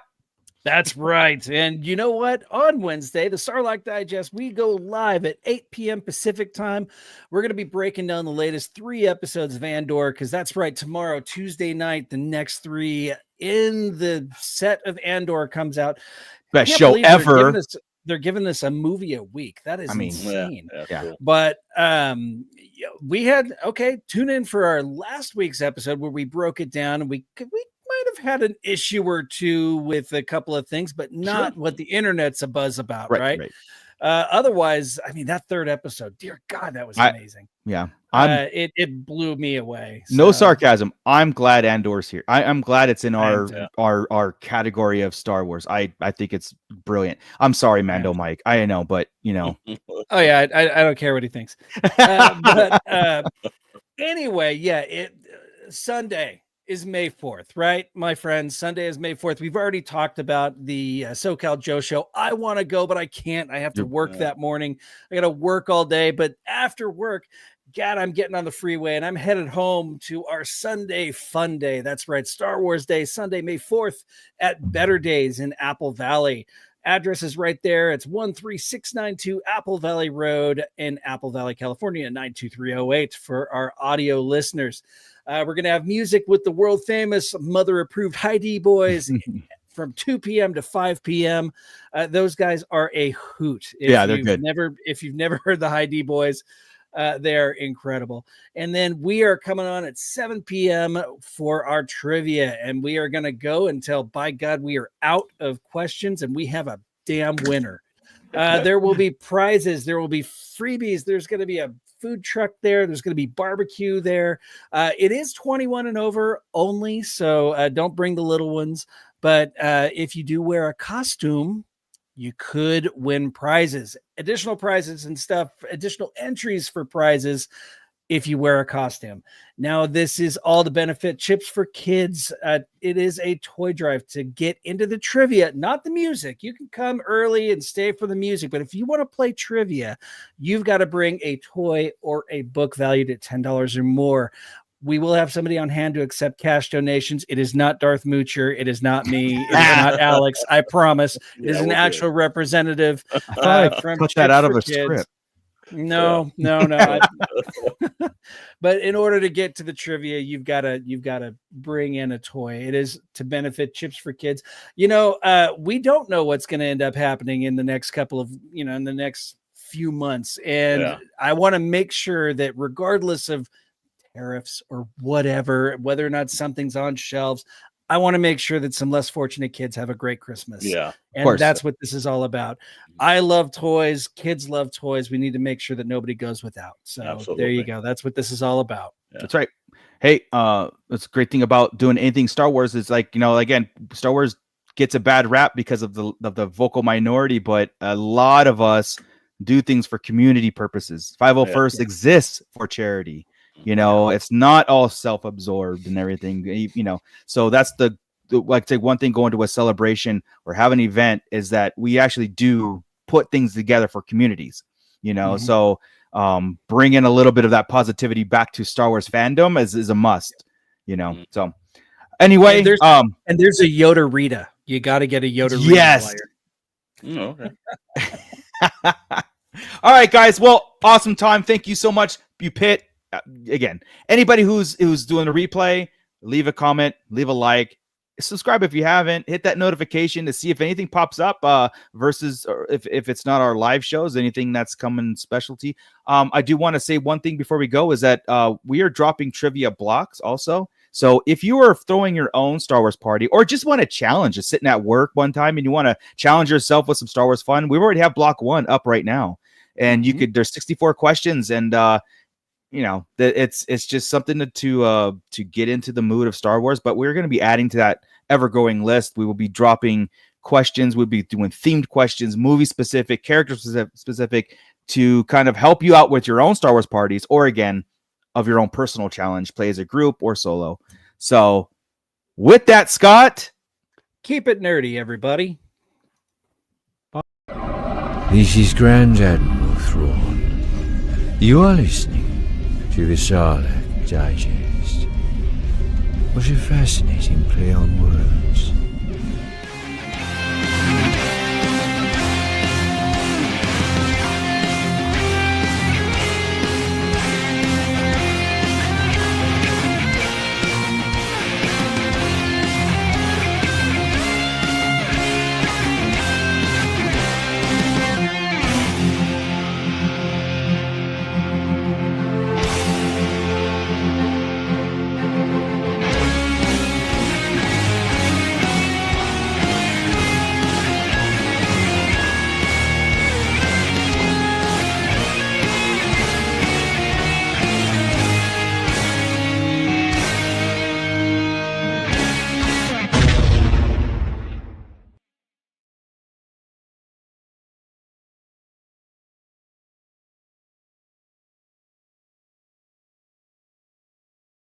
That's right. And you know what? On Wednesday, the Starlight Digest, we go live at 8 p.m. Pacific time. We're going to be breaking down the latest 3 episodes of Andor, because that's right. Tomorrow, Tuesday night, the next 3 in the set of Andor comes out. Best show ever. They're giving this a movie a week. That is insane. Yeah. Cool. But we had, tune in for our last week's episode where we broke it down, and we might have had an issue or two with a couple of things, but not what the internet's a buzz about, right? Otherwise, I mean, that third episode, dear God, that was amazing. Yeah. It blew me away. No So, sarcasm. I'm glad Andor's here. I'm glad it's in I am too. our category of Star Wars. I think it's brilliant. I'm sorry, Mando Mike. I know, but you know. Oh yeah, I don't care what he thinks. Anyway, yeah, Sunday is May 4th, right, my friends? Sunday is May 4th. We've already talked about the SoCal Joe show. I want to go, but I can't. I have to work that morning. I got to work all day, but after work, God, I'm getting on the freeway and I'm headed home to our Sunday fun day. That's right, Star Wars Day, Sunday, May 4th at Better Days in Apple Valley. Address is right there. It's 13692 Apple Valley Road in Apple Valley, California, 92308 for our audio listeners. We're going to have music with the world famous Mother Approved High-D Boys from 2 p.m. to 5 p.m. Those guys are a hoot. They're good. If you've never heard the High-D Boys, they're incredible. And then we are coming on at 7 p.m. for our trivia. And we are going to go until, by God, we are out of questions and we have a damn winner. There will be prizes. There will be freebies. There's going to be a food truck there. There's going to be barbecue there. It is 21 and over only, so don't bring the little ones. But if you do wear a costume, you could win prizes, additional prizes and stuff, additional entries for prizes if you wear a costume. Now, this is all to benefit Chips for Kids. It is a toy drive to get into the trivia, not the music. You can come early and stay for the music, but if you want to play trivia, you've got to bring a toy or a book valued at $10 or more. We will have somebody on hand to accept cash donations. It is not Darth Moocher. It is not me. It is not Alex. I promise. It is an actual representative from put Chips that out of for a Kids. script. No. But in order to get to the trivia, you've got to bring in a toy. It is to benefit Chips for Kids. You know, we don't know what's going to end up happening in the next in the next few months. And I want to make sure that regardless of tariffs or whatever, whether or not something's on shelves, I want to make sure that some less fortunate kids have a great Christmas. Yeah. And that's what this is all about. I love toys. Kids love toys. We need to make sure that nobody goes without. So There you go. That's what this is all about. Yeah. That's right. Hey, that's a great thing about doing anything Star Wars is like, again, Star Wars gets a bad rap because of the vocal minority, but a lot of us do things for community purposes. 501st exists for charity. It's not all self-absorbed and everything, so that's the one thing going to a celebration or have an event is that we actually do put things together for communities, so bring in a little bit of that positivity back to Star Wars fandom is a must, so anyway, and there's a Yoda Rita. You got to get a Yoda Rita. Yes. Okay. All right, guys. Well, awesome time. Thank you so much, Bupit. Again, anybody who's doing a replay, leave a comment, leave a like, subscribe if you haven't, hit that notification to see if anything pops up versus or if it's not our live shows, anything that's coming specialty. I do want to say one thing before we go is that we are dropping trivia blocks also. So if you are throwing your own Star Wars party or just want to challenge, just sitting at work one time and you want to challenge yourself with some Star Wars fun, we already have block 1 up right now, and there's 64 questions, and it's just something to get into the mood of Star Wars. But we're going to be adding to that ever-growing list. We will be dropping questions. We'll be doing themed questions, movie specific, character specific, to kind of help you out with your own Star Wars parties, or again, of your own personal challenge, play as a group or solo. So with that, Scott, keep it nerdy, everybody. This is Grand Admiral Thrawn. You are listening to the Sarlacc Digest. What a fascinating play on words.